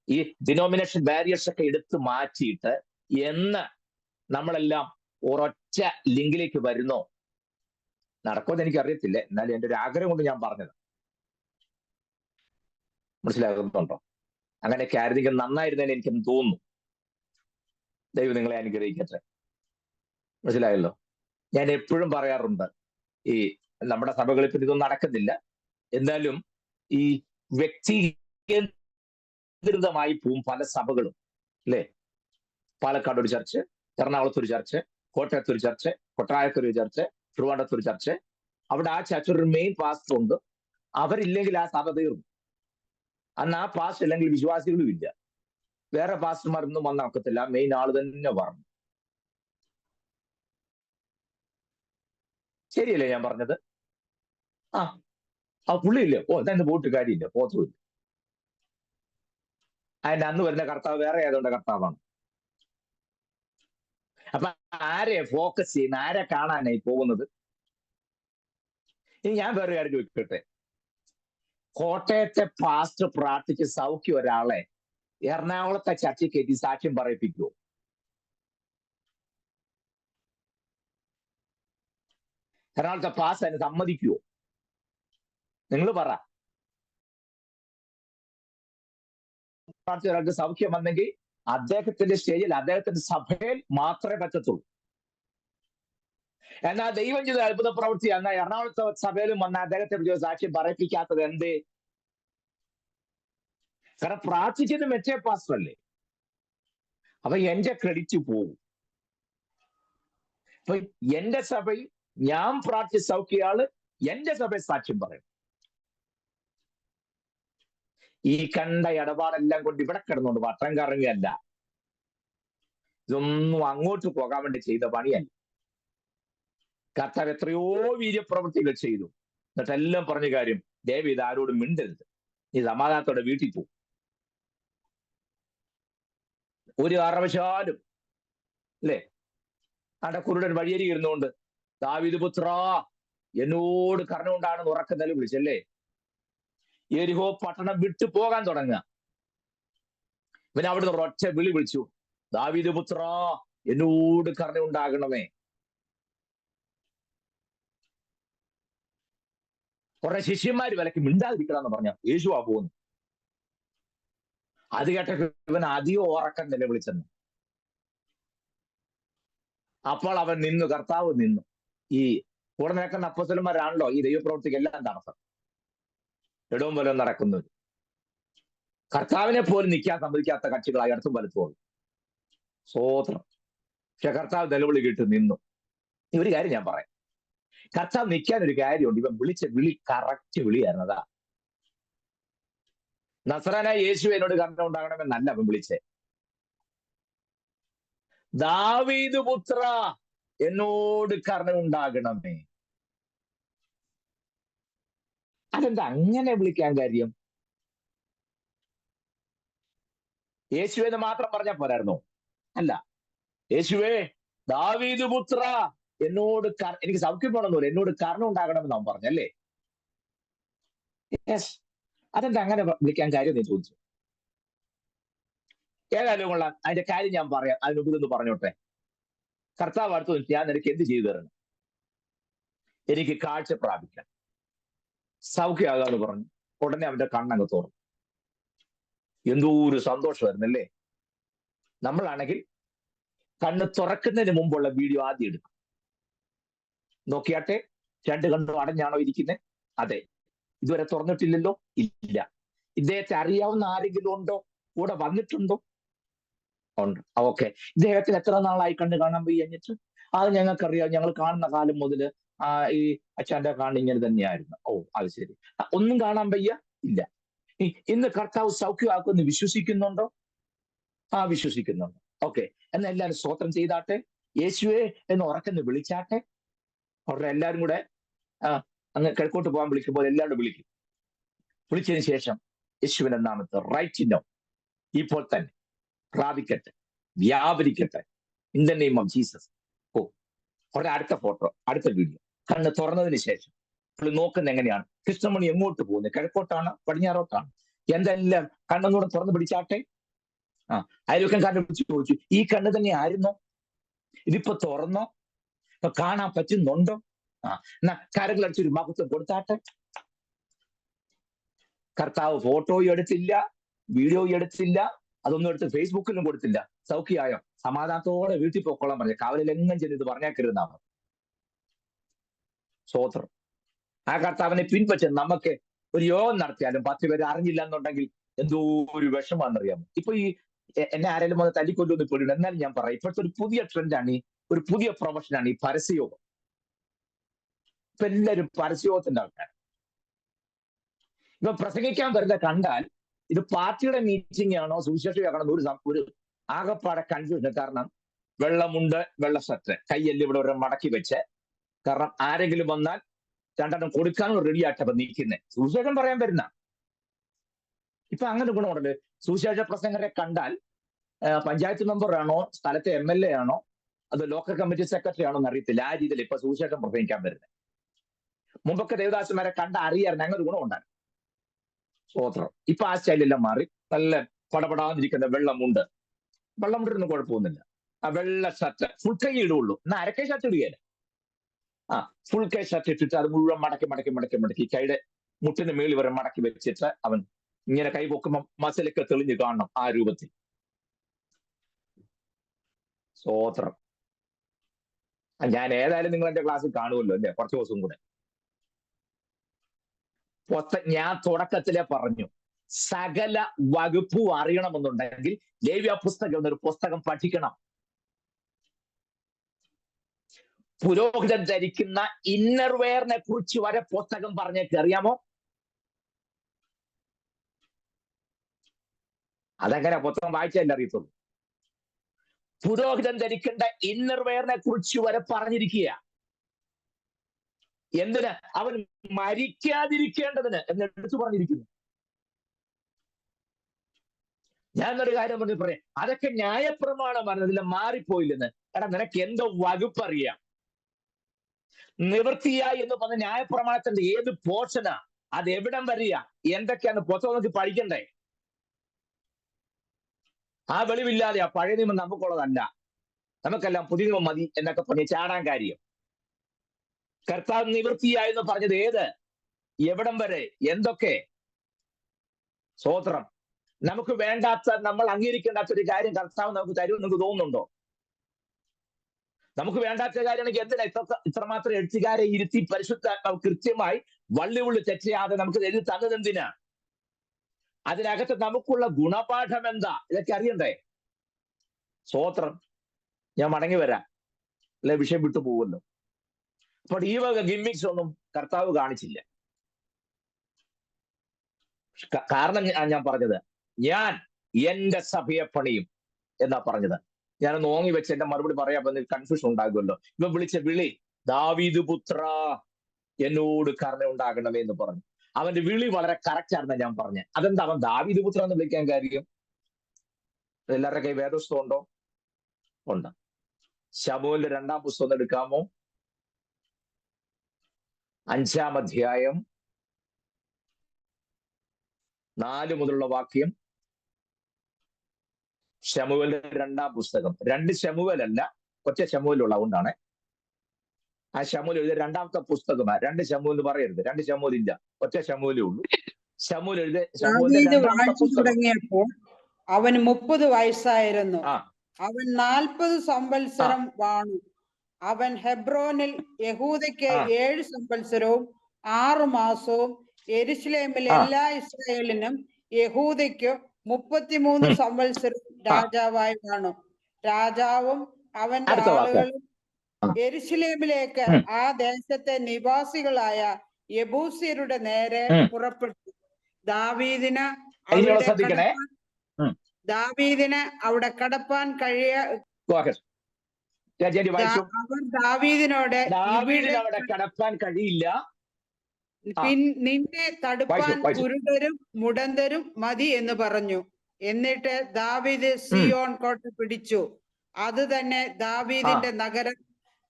ഈ ഡിനോമിനേഷൻ ബാരിയേഴ്സ് ഒക്കെ എടുത്തു മാറ്റിയിട്ട് എന്ന് നമ്മളെല്ലാം ഒരൊറ്റ ലിങ്കിലേക്ക് വരുന്നോ? നടക്കുമെന്ന് എനിക്കറിയത്തില്ല, എന്നാലും എൻ്റെ ഒരു ആഗ്രഹം കൊണ്ട് ഞാൻ പറഞ്ഞത്. മനസ്സിലാകുന്നുണ്ടോ? അങ്ങനെയൊക്കെ ആയിരുന്നെങ്കിൽ നന്നായിരുന്നതിന് എനിക്കെന്ന് തോന്നുന്നു. ദൈവം നിങ്ങളെ അനുഗ്രഹിക്കട്ടെ. മനസ്സിലായല്ലോ? ഞാൻ എപ്പോഴും പറയാറുണ്ട്, ഈ നമ്മുടെ സഭകളിൽ ഇപ്പം ഇതൊന്നും നടക്കുന്നില്ല, എന്നാലും ഈ വ്യക്തികേന്ദ്രിതമായി പോവും പല സഭകളും അല്ലേ? പാലക്കാട് ഒരു ചർച്ച്, എറണാകുളത്തൊരു ചർച്ച്, കോട്ടയത്തൊരു ചർച്ച്, കൊട്ടാരത്തൊരു ചർച്ച്, ട്രിവാൻഡ്രത്തൊരു ചർച്ച്. അവിടെ ആ ചർച്ച് ഒരു മെയിൻ പാസ്റ്റർ ഉണ്ട്. അവരില്ലെങ്കിൽ ആ സഭ തീർന്നു. അന്ന് ആ പാസ്റ്റർ അല്ലെങ്കിൽ വിശ്വാസികളും ഇല്ല. വേറെ പാസ്റ്റർമാരൊന്നും വന്ന് നടക്കത്തില്ല, മെയിൻ ആള് തന്നെ പറഞ്ഞു. ശരിയല്ലേ ഞാൻ പറഞ്ഞത്? ആ പുള്ളിയില്ലേ, ഓ ഇതെന്ന് പോയിട്ട് കാര്യമില്ല, പോത്തുമില്ല. അതിന്റെ അന്ന് വരുന്ന കർത്താവ് വേറെ ഏതുകൊണ്ട് കർത്താവാണ്. അപ്പൊ ആരെ ഫോക്കസ് ചെയ്യുന്ന, ആരെ കാണാനായി പോകുന്നത്? ഇനി ഞാൻ വേറെ കാര്യം ചോദിക്കട്ടെ, കോട്ടയത്തെ പാസ്റ്റർ പ്രാർത്ഥിച്ച് സൗഖ്യം ഒരാളെ എറണാകുളത്തെ ചർച്ച കയറ്റി സാക്ഷ്യം പറയിപ്പിക്കുവോ? എറണാകുളത്തെ പാസ്റ്റർ അതിന് സമ്മതിക്കുവോ? നിങ്ങൾ പറ. ഒരാൾക്ക് സൗഖ്യം വന്നെങ്കിൽ അദ്ദേഹത്തിന്റെ സ്റ്റേജിൽ, അദ്ദേഹത്തിന്റെ സഭയിൽ മാത്രമേ പറ്റത്തുള്ളൂ. എന്നാൽ ദൈവം ചെയ്ത അത്ഭുത പ്രവൃത്തി എന്നാൽ എറണാകുളത്തെ സഭയിലും വന്ന അദ്ദേഹത്തെ സാക്ഷ്യം പറയിപ്പിക്കാത്തത് എന്തേ? കാരണം പ്രാർത്ഥിച്ചത് മെച്ചേ പാസ്റ്റർ അല്ലേ. അപ്പൊ എന്റെ ക്രെഡിറ്റ് പോകും. അപ്പൊ എന്റെ സഭയിൽ ഞാൻ പ്രാർത്ഥിച്ച സൗഖ്യയാള് എന്റെ സഭയിൽ സാക്ഷ്യം പറയും. ഈ കണ്ട ഇടപാടെല്ലാം കൊണ്ട് ഇവിടെ കിടന്നുകൊണ്ട് വട്ടം കറങ്ങുകയല്ല. ഇതൊന്നും അങ്ങോട്ട് പോകാൻ വേണ്ടി ചെയ്ത പണിയല്ല. കർത്താവ് എത്രയോ വീര്യപ്രവൃത്തികൾ ചെയ്തു. എന്നിട്ടെല്ലാം പറഞ്ഞ കാര്യം, ദയവ് ആരോടും മിണ്ടരുത്, നീ സമാധാനത്തോടെ വീട്ടിൽ പോകും. ഒരു കാരണവശാലും അല്ലേ അവിടെ കുരുടൻ വഴിയരി ഇരുന്നുകൊണ്ട് ദാവീദ് പുത്രാ എന്നോട് കരുണയുണ്ടാണെന്ന് ഉറക്കം നില വിളിച്ചല്ലേ. യെരിഹോ പട്ടണം വിട്ടു പോകാൻ തുടങ്ങുക. ഇവൻ അവിടുന്ന് ഒരൊറ്റ വിളി വിളിച്ചു, ദാവീദ് പുത്രാ എന്നോട് കരുണയുണ്ടാകണമേ. കുറെ ശിഷ്യന്മാര് വിലക്ക് മിണ്ടാതിരിക്കണമെന്ന് പറഞ്ഞ യേശുവാ പോകുന്നു. അത് കേട്ട ഇവൻ അധികം ഉറക്കം നിലവിളിച്ചെന്ന്. അപ്പോൾ അവൻ നിന്നു, കർത്താവ് നിന്നു. ഈ കൂടെ നിൽക്കുന്ന അപ്പോസ്തലന്മാരാണല്ലോ ഈ ദൈവപ്രവൃത്തിക്ക് എല്ലാം തടസ്സം, ഇടവും വലവും നടക്കുന്നവർ. കർത്താവിനെ പോലും നിൽക്കാൻ സമ്മതിക്കാത്ത കക്ഷികളായി അടുത്തും വലത്തുള്ളൂ. സ്വോത്രം. പക്ഷെ കർത്താവ് നിലവിളി കേട്ട് നിന്നു. ഈ ഒരു കാര്യം ഞാൻ പറയാം, കർത്താവ് നിൽക്കാൻ ഒരു കാര്യമുണ്ട്. ഇവൻ വിളിച്ച വിളി കറക്റ്റ് വിളിയായിരുന്നതാ. നസറാനായ യേശു എന്നോട് കരുണ ഉണ്ടാകണമെന്നല്ല അവൻ വിളിച്ചേ, ദാവീദ് പുത്ര എന്നോട് കരുണ ഉണ്ടാകണമേ. അതെന്താ അങ്ങനെ വിളിക്കാൻ കാര്യം? യേശുവെന്ന് മാത്രം പറഞ്ഞാൽ പോരായിരുന്നോ? അല്ല, യേശുവേ ദാവീദ് പുത്ര എന്നോട് എനിക്ക് സൗഖ്യം വേണമെന്നല്ല, എന്നോട് കരുണ ഉണ്ടാകണമെന്ന് അവൻ പറഞ്ഞല്ലേ. യെസ്, അതെന്താ അങ്ങനെ വിളിക്കാൻ കാര്യം നീ ചോദിച്ചു. ഏതായാലും കൊള്ളാം, അതിന്റെ കാര്യം ഞാൻ പറയാം. അതിനുമ്പ് ഇതൊന്ന് പറഞ്ഞോട്ടെ. കർത്താവ് അടുത്ത് ഞാൻ നിനക്ക് എന്ത് ചെയ്തു തരണം? എനിക്ക് കാഴ്ച പ്രാപിക്കാം, സൗഖ്യമാകാന്ന് പറഞ്ഞു. ഉടനെ അവന്റെ കണ്ണങ്ങ് തുറന്നു. എന്തോ ഒരു സന്തോഷമായിരുന്നല്ലേ. നമ്മളാണെങ്കിൽ കണ്ണ് തുറക്കുന്നതിന് മുമ്പുള്ള വീഡിയോ ആദ്യം എടുക്കും. നോക്കിയാട്ടെ, രണ്ട് കണ്ണും അടഞ്ഞാണോ ഇരിക്കുന്നത്? അതെ. ഇതുവരെ തുറന്നിട്ടില്ലല്ലോ? ഇല്ല. ഇദ്ദേഹത്തെ അറിയാവുന്ന ആരെങ്കിലും ഉണ്ടോ? കൂടെ വന്നിട്ടുണ്ടോ? ഉണ്ട്. ഓക്കെ. ഇദ്ദേഹത്തിന് എത്ര നാളായി കണ്ണ് കാണാൻ വയ്യഞ്ഞിട്ട്? അത് ഞങ്ങൾക്കറിയാം, ഞങ്ങൾ കാണുന്ന കാലം മുതൽ ഈ അച്ഛൻ്റെ കണ്ണ് ഇങ്ങനെ തന്നെയായിരുന്നു. ഓ, അത് ശരി. ഒന്നും കാണാൻ വയ്യ? ഇല്ല. ഇന്ന് കർത്താവ് സൗഖ്യമാക്കുമെന്ന് വിശ്വസിക്കുന്നുണ്ടോ? വിശ്വസിക്കുന്നുണ്ട്. ഓക്കെ. എന്നാൽ എല്ലാവരും സ്തോത്രം ചെയ്താട്ടെ, യേശുവേ എന്ന് ഉറക്കെന്ന് വിളിച്ചാട്ടെ. അവരുടെ എല്ലാവരും കൂടെ അങ്ങ് കിഴക്കോട്ട് പോകാൻ വിളിക്കുമ്പോൾ എല്ലാവരും വിളിക്കും. വിളിച്ചതിന് ശേഷം യേശുവിന്റെ നാമത്തെ റൈറ്റ് നോ, ഇപ്പോൾ തന്നെ പ്രാപിക്കട്ടെ, വ്യാപരിക്കട്ടെ, in the name of Jesus. ഓ, അവരുടെ അടുത്ത ഫോട്ടോ, അടുത്ത വീഡിയോ. കണ്ണ് തുറന്നതിന് ശേഷം നോക്കുന്ന എങ്ങനെയാണ്? കൃഷ്ണമണി എങ്ങോട്ട് പോകുന്നത്? കിഴക്കോട്ടാണ്, പടിഞ്ഞാറോട്ടാണ്? എന്തെല്ലാം കണ്ണൊന്നുകൂടെ തുറന്ന് പിടിച്ചാട്ടെ. അയൽവക്കംകാരനെ വിളിച്ച് ചോദിച്ചു, ഈ കണ്ണ് തന്നെ ആയിരുന്നോ? ഇതിപ്പോ തുറന്നോ? ഇപ്പൊ കാണാൻ പറ്റുന്നുണ്ടോ? എന്നാ കരകളടിച്ചൊരു മഹത്വം കൊടുത്താട്ടെ. കർത്താവ് ഫോട്ടോയും എടുത്തില്ല, വീഡിയോയും എടുത്തില്ല, അതൊന്നും എടുത്ത് ഫേസ്ബുക്കിലും കൊടുത്തില്ല. സൗഖ്യമായോ? സമാധാനത്തോടെ വീട്ടിൽ പോക്കോളാൻ പറഞ്ഞു. കാവലിലെങ്ങും ചെന്ന് ഇത് പറഞ്ഞേക്കരുതെന്നാണ്. സ്വോത്രം. ആ കർത്താവിനെ പിൻപറ്റി നമുക്ക് ഒരു യോഗം നടത്തിയാലും 10 പേര് അറിഞ്ഞില്ല എന്നുണ്ടെങ്കിൽ എന്തോ ഒരു വിഷമാണെന്നറിയാമോ? ഇപ്പൊ ഈ എന്നെ ആരെങ്കിലും വന്ന് തല്ലിക്കൊല്ലുമെന്ന് പേടിയുണ്ട്. എന്നാലും ഞാൻ പറയാം, ഇപ്പോഴത്തെ ഒരു പുതിയ ട്രെൻഡാണ്, ഒരു പുതിയ പ്രൊഫഷനാണ് ഈ പരസ്യയോഗം. ഇപ്പൊ എല്ലാവരും പരസ്യയോഗത്തിന്റെ ആൾക്കാർ. ഇപ്പൊ പ്രസംഗിക്കാൻ വരുന്ന കണ്ടാൽ ഇത് പാർട്ടിയുടെ മീറ്റിംഗ് ആണോ സുവിശേഷമാണോ ഒരു ആകപ്പാടെ കൺഫ്യൂഷൻ. കാരണം വെള്ളമുണ്ട്, വെള്ള ഷർട്ട്, കൈയെല്ലാം ഇവിടെ ഒരു മടക്കി വെച്ച്, കാരണം ആരെങ്കിലും വന്നാൽ രണ്ടെണ്ണം കൊടുക്കാനും റെഡി ആയിട്ടപ്പോ നിൽക്കുന്നത്. സുവിശേഷം പറയാൻ വരുന്ന ഇപ്പൊ അങ്ങനെ ഗുണമുണ്ടല്ലോ. സുവിശേഷ പ്രസംഗരെ കണ്ടാൽ പഞ്ചായത്ത് മെമ്പറാണോ, സ്ഥലത്തെ MLA ആണോ, അത് ലോക്കൽ കമ്മിറ്റി സെക്രട്ടറി ആണോ എന്ന് അറിയത്തില്ല. ആ രീതിയിൽ ഇപ്പൊ സുവിശേഷം പ്രസംഗിക്കാൻ വരുന്നത്. മുമ്പൊക്കെ ദേവദാസന്മാരെ കണ്ട അറിയാറുണ്ട്, അങ്ങനെ ഗുണമുണ്ടായിരുന്നു. സ്വോത്രം. ഇപ്പൊ ആ സ്റ്റൈലെല്ലാം മാറി. നല്ല പടപടാന്നിരിക്കുന്ന വെള്ളമുണ്ട്. വെള്ളമുണ്ടൊന്നും കുഴപ്പമൊന്നുമില്ല. ആ വെള്ള ഷർട്ട് ഫുൾ കൈ ഇടുള്ളൂ. എന്നാ അരക്കൈ ഷർട്ട് ഇടുകയല്ല. ഫുൾ കൈ ഷർട്ട് ഇട്ടിട്ട് അത് മുഴുവൻ മടക്കി കൈയുടെ മുട്ടിന് മേളിൽ വരെ മടക്കി വെച്ചിട്ട് അവൻ ഇങ്ങനെ കൈ പൊക്കുമ്പോൾ മസിലൊക്കെ തെളിഞ്ഞു കാണണം ആ രൂപത്തിൽ. സ്വോത്രം. ഞാൻ ഏതായാലും നിങ്ങൾ എന്റെ ക്ലാസ്സിൽ കാണുമല്ലോ അല്ലേ, കുറച്ച് ദിവസം കൂടെ. ഞാൻ തുടക്കത്തിലെ പറഞ്ഞു, സകല വകുപ്പും അറിയണമെന്നുണ്ടെങ്കിൽ ലേവ്യ പുസ്തകം എന്നൊരു പുസ്തകം പഠിക്കണം. പുരോഹിതൻ ധരിക്കുന്ന ഇന്നർ വെയറിനെ കുറിച്ച് വരെ പുസ്തകം പറഞ്ഞേക്ക്. അറിയാമോ? അതെങ്ങനെ പുസ്തകം വായിച്ചല്ലേ അറിയത്തുള്ളൂ. പുരോഹിതൻ ധരിക്കേണ്ട ഇന്നർ വെയറിനെ കുറിച്ച് വരെ പറഞ്ഞിരിക്കുക. എന്തിന്? അവൻ മരിക്കാതിരിക്കേണ്ടതിന് എന്ന് എടുത്തു പറഞ്ഞിരിക്കുന്നു. ഞാനൊരു കാര്യം പറഞ്ഞു പറയാം, അതൊക്കെ ന്യായപ്രമാണമാണ്, ഇതിൽ മാറിപ്പോയില്ലെന്ന്. എടാ, നിനക്ക് എന്തോ വകുപ്പ് അറിയാം? നിവൃത്തിയായി എന്ന് പറഞ്ഞ ന്യായപ്രമാണത്തിന്റെ ഏത് പോർഷനാ? അത് എവിടം വരിക? എന്തൊക്കെയാന്ന് പുസ്തകം നോക്കി പഠിക്കണ്ടേ? ആ വെളിവില്ലാതെ ആ പഴയ നിയമം നമുക്കുള്ളതല്ല, നമുക്കെല്ലാം പുതിയ നിയമം മതി എന്നൊക്കെ പറഞ്ഞ് ചാടാൻ കാര്യം. കർത്താവ് നിവൃത്തിയായെന്ന് പറഞ്ഞത് ഏത്, എവിടം വരെ, എന്തൊക്കെ? സ്വോത്രം. നമുക്ക് വേണ്ടാത്ത, നമ്മൾ അംഗീകരിക്കേണ്ടാത്ത ഒരു കാര്യം കർത്താവ് നമുക്ക് തരുമെന്ന് നിങ്ങൾക്ക് തോന്നുന്നുണ്ടോ? നമുക്ക് വേണ്ടാത്ത കാര്യമാണെങ്കിൽ എന്തിനാ ഇത്രമാത്രം എഴുത്തുകാരെ ഇരുത്തി പരിശുദ്ധാത്മാവ് കൃത്യമായി വള്ളിവുള്ളി തെറ്റിയാതെ നമുക്ക് എഴുതി തന്നത് എന്തിനാ? അതിനകത്ത് നമുക്കുള്ള ഗുണപാഠം എന്താ? ഇതൊക്കെ അറിയണ്ടേ? സ്വോത്രം. ഞാൻ മടങ്ങി വരാം, അല്ലെ വിഷയം വിട്ടു പോകുമല്ലോ. അപ്പോൾ ഈ വക ഗിമ്മിക്സ് ഒന്നും കർത്താവ് കാണിച്ചില്ല. കാരണം ഞാൻ പറഞ്ഞത്, ഞാൻ എന്റെ സഭയെ പണിയും എന്നാ പറഞ്ഞത്. ഞാനൊന്ന് ഓങ്ങി വെച്ച് എന്റെ മറുപടി പറയാൻ വന്ന് കൺഫ്യൂഷൻ ഉണ്ടാകുമല്ലോ. ഇവ വിളിച്ച വിളി, ദാവീദ് പുത്ര എന്നോട് കരുണ ഉണ്ടാകണമേ എന്ന് പറഞ്ഞു. അവന്റെ വിളി വളരെ കറക്റ്റ് ആണെന്ന് ഞാൻ പറഞ്ഞത്. അതെന്താ അവൻ ദാവീദ് പുത്ര എന്ന് വിളിക്കാൻ കാര്യം? എല്ലാവരുടെ കൈ വേദപുസ്തകം ഉണ്ടോ? ഉണ്ട്. ശമൂവേലിന്റെ 2-ാം പുസ്തകം എടുക്കാമോ? 5-ാം അധ്യായം 4 മുതലുള്ള വാക്യം. ശമൂവേലിന്റെ 2-ാം പുസ്തകം. 2 ശമൂവേലല്ല, ഒറ്റ ശമൂവേലുള്ള കൊണ്ടാണ്. ആ ശമൂവേൽ എഴുതിയ 2-ാമത്തെ പുസ്തകമാണ്. 2 ശമൂവേൽ എന്ന് പറയരുത്, 2 ശമൂവേൽ ഇല്ല, ഒറ്റ ശമൂവേലേ ഉള്ളൂ. ശമൂവേൽ എഴുതിയ ശമൂവേലിന്റെ 2-ാമത്തെ പുസ്തകം. തുടങ്ങിയപ്പോൾ അവന് 30 വയസ്സായിരുന്നു. അവൻ 40 സംവത്സരം വാണു. അവൻ ഹെബ്രോനിൽ യഹൂദയ്ക്ക് 7 സംവത്സരവും 6 മാസവും, യെരൂശലേമിൽ എല്ലാ ഇസ്രായേലിനും യഹൂദയ്ക്ക് 33 സംവത്സരവും രാജാവായി വാണു. രാജാവും അവന്റെ ആളുകളും യെരൂശലേമിലേക്ക് ആ ദേശത്തെ നിവാസികളായ യെബൂസ്യരുടെ നേരെ പുറപ്പെട്ടു. ദാവീദിന് അവിടെ കടപ്പാൻ കടപ്പാൻ കഴിയില്ല. നിന്നെ തടുപ്പാൻ കുരുടരും മുടന്തരും മതി എന്ന് പറഞ്ഞു. എന്നിട്ട് ദാവീദ് സിയോൻ കോട്ട പിടിച്ചു. അത് തന്നെ ദാവീദിന്റെ നഗരം.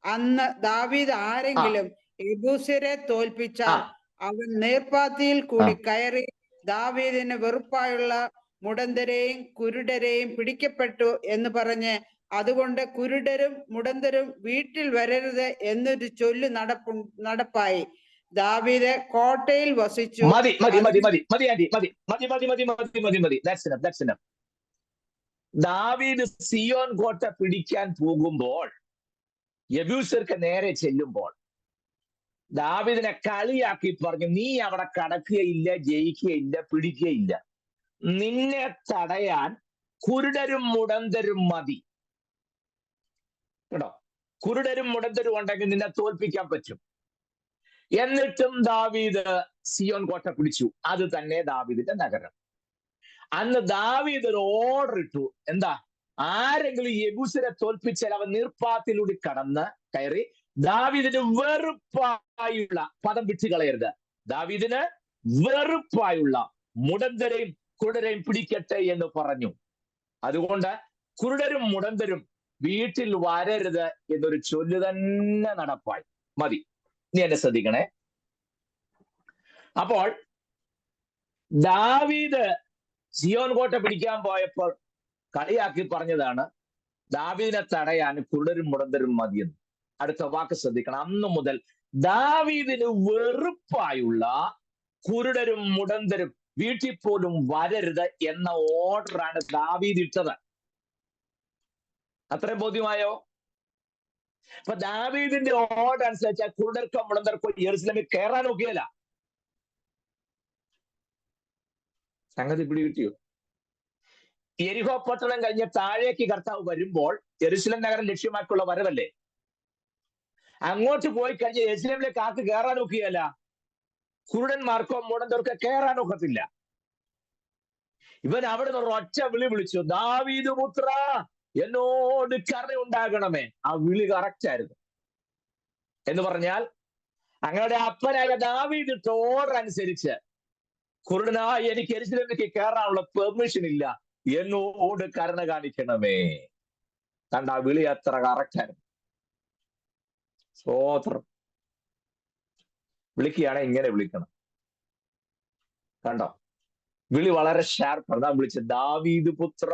അന്ന് ദാവീദ് ആരെങ്കിലും യെബൂസ്യരെ തോൽപ്പിച്ചാൽ അവൻ നീർപ്പാത്തിയിൽ കൂടി കയറി ദാവീദിന് വെറുപ്പായുള്ള മുടന്തരെയും കുരുടരെയും പിടിക്കപ്പെട്ടു എന്ന് പറഞ്ഞ്, അതുകൊണ്ട് കുരുടരും മുടന്തരും വീട്ടിൽ വരരുത് എന്നൊരു ചൊല്ലു നടപ്പായി. ദാവീദ് കോട്ടയിൽ വസിച്ചു. ദാവീദ് സിയോൻ കോട്ട പിടിക്കാൻ പോകുമ്പോൾ, യെബൂസ്യർക്ക് നേരെ ചെല്ലുമ്പോൾ ദാവീദിനെ കളിയാക്കി പറഞ്ഞു, നീ അവിടെ കടക്കുകയില്ല, ജയിക്കുകയില്ല, പിടിക്കുകയില്ല. നിന്നെ തടയാൻ കുരുടരും മുടന്തരും മതി. കേട്ടോ, കുരുടരും മുടന്തരും ഉണ്ടെങ്കിൽ നിന്നെ തോൽപ്പിക്കാൻ പറ്റും. എന്നിട്ടും ദാവീദ് സിയോൻ കോട്ട പിടിച്ചു. അത് തന്നെ ദാവീദിന്റെ നഗരം. അന്ന് ദാവീദ് ഒരു ഓർഡർ ഇട്ടു. എന്താ? ആരെങ്കിലും യെബൂസ്യരെ തോൽപ്പിച്ചാൽ അവൻ നീർപ്പാത്തിലൂടെ കയറി ദാവീദിന് വെറുപ്പായുള്ള, പദം വിട്ടുകളയരുത്, ദാവീദിന് വെറുപ്പായുള്ള മുടന്തരെയും കുരുടരെയും പിടിക്കട്ടെ എന്ന് പറഞ്ഞു. അതുകൊണ്ട് കുരുടരും മുടന്തരും വീട്ടിൽ വരരുത് എന്നൊരു ചൊല്ല് തന്നെ നടപ്പായി. മതി, നീ എന്നെ ശ്രദ്ധിക്കണേ. അപ്പോൾ ദാവീദ് സിയോൻ കോട്ട പിടിക്കാൻ പോയപ്പോൾ കളിയാക്കി പറഞ്ഞതാണ് ദാവീദിനെ തടയാൻ കുരുടരും മുടന്തരും മതിയെന്ന്. അടുത്ത വാക്ക് ശ്രദ്ധിക്കണം. അന്നു മുതൽ ദാവീദിന് വെറുപ്പായുള്ള കുരുടരും മുടന്തരും വീട്ടിൽ പോലും വരരുത് എന്ന ഓർഡറാണ് ദാവീദ് ഇട്ടത്. അത്രയും ബോധ്യമായോ? അപ്പൊ ദാവീദിന്റെ ഓർഡർ അനുസരിച്ച് കുരുടർക്കോ മുടന്തർക്കോ യെരുശലേമിൽ കയറാൻ നോക്കിയല്ല. സംഗതി പിടികിട്ടിയോ? യെരിഹോ പട്ടണം കഴിഞ്ഞ് താഴേക്ക് കർത്താവ് വരുമ്പോൾ യെരുശലേം നഗരം ലക്ഷ്യമാക്കിയുള്ള വരവല്ലേ. അങ്ങോട്ട് പോയി കഴിഞ്ഞ് യെരുശലേമിലേക്ക് ആർക്ക് കയറാൻ നോക്കിയല്ല. കുരുടന്മാർക്കോ മുടന്തർക്കോ കയറാൻ ഒക്കത്തില്ല. ഇവൻ അവിടെ നിന്ന് ഒറ്റ വിളി വിളിച്ചു, ദാവീദ് പുത്ര എന്നോട് കരുണയുണ്ടാകണമേ. ആ വിളി കറക്റ്റ് ആയിരുന്നു. എന്ന് പറഞ്ഞാൽ അങ്ങയുടെ അപ്പനായ ദാവീദ് ഇട്ട ഓർഡർ അനുസരിച്ച് കുരുടനായി എനിക്ക് യെരുശലേമിലേക്ക് കയറാനുള്ള പെർമിഷൻ ഇല്ല, എന്നോട് കരുണ കാണിക്കണമേ. കണ്ട, ആ വിളി അത്ര കറക്റ്റ് ആയിരുന്നു. സ്തോത്രം. വിളിക്കുകയാണെങ്കിൽ ഇങ്ങനെ വിളിക്കണം. കണ്ടോ, വിളി വളരെ ഷാർപ്പാണ്. നാം വിളിച്ച ദാവീദ് പുത്ര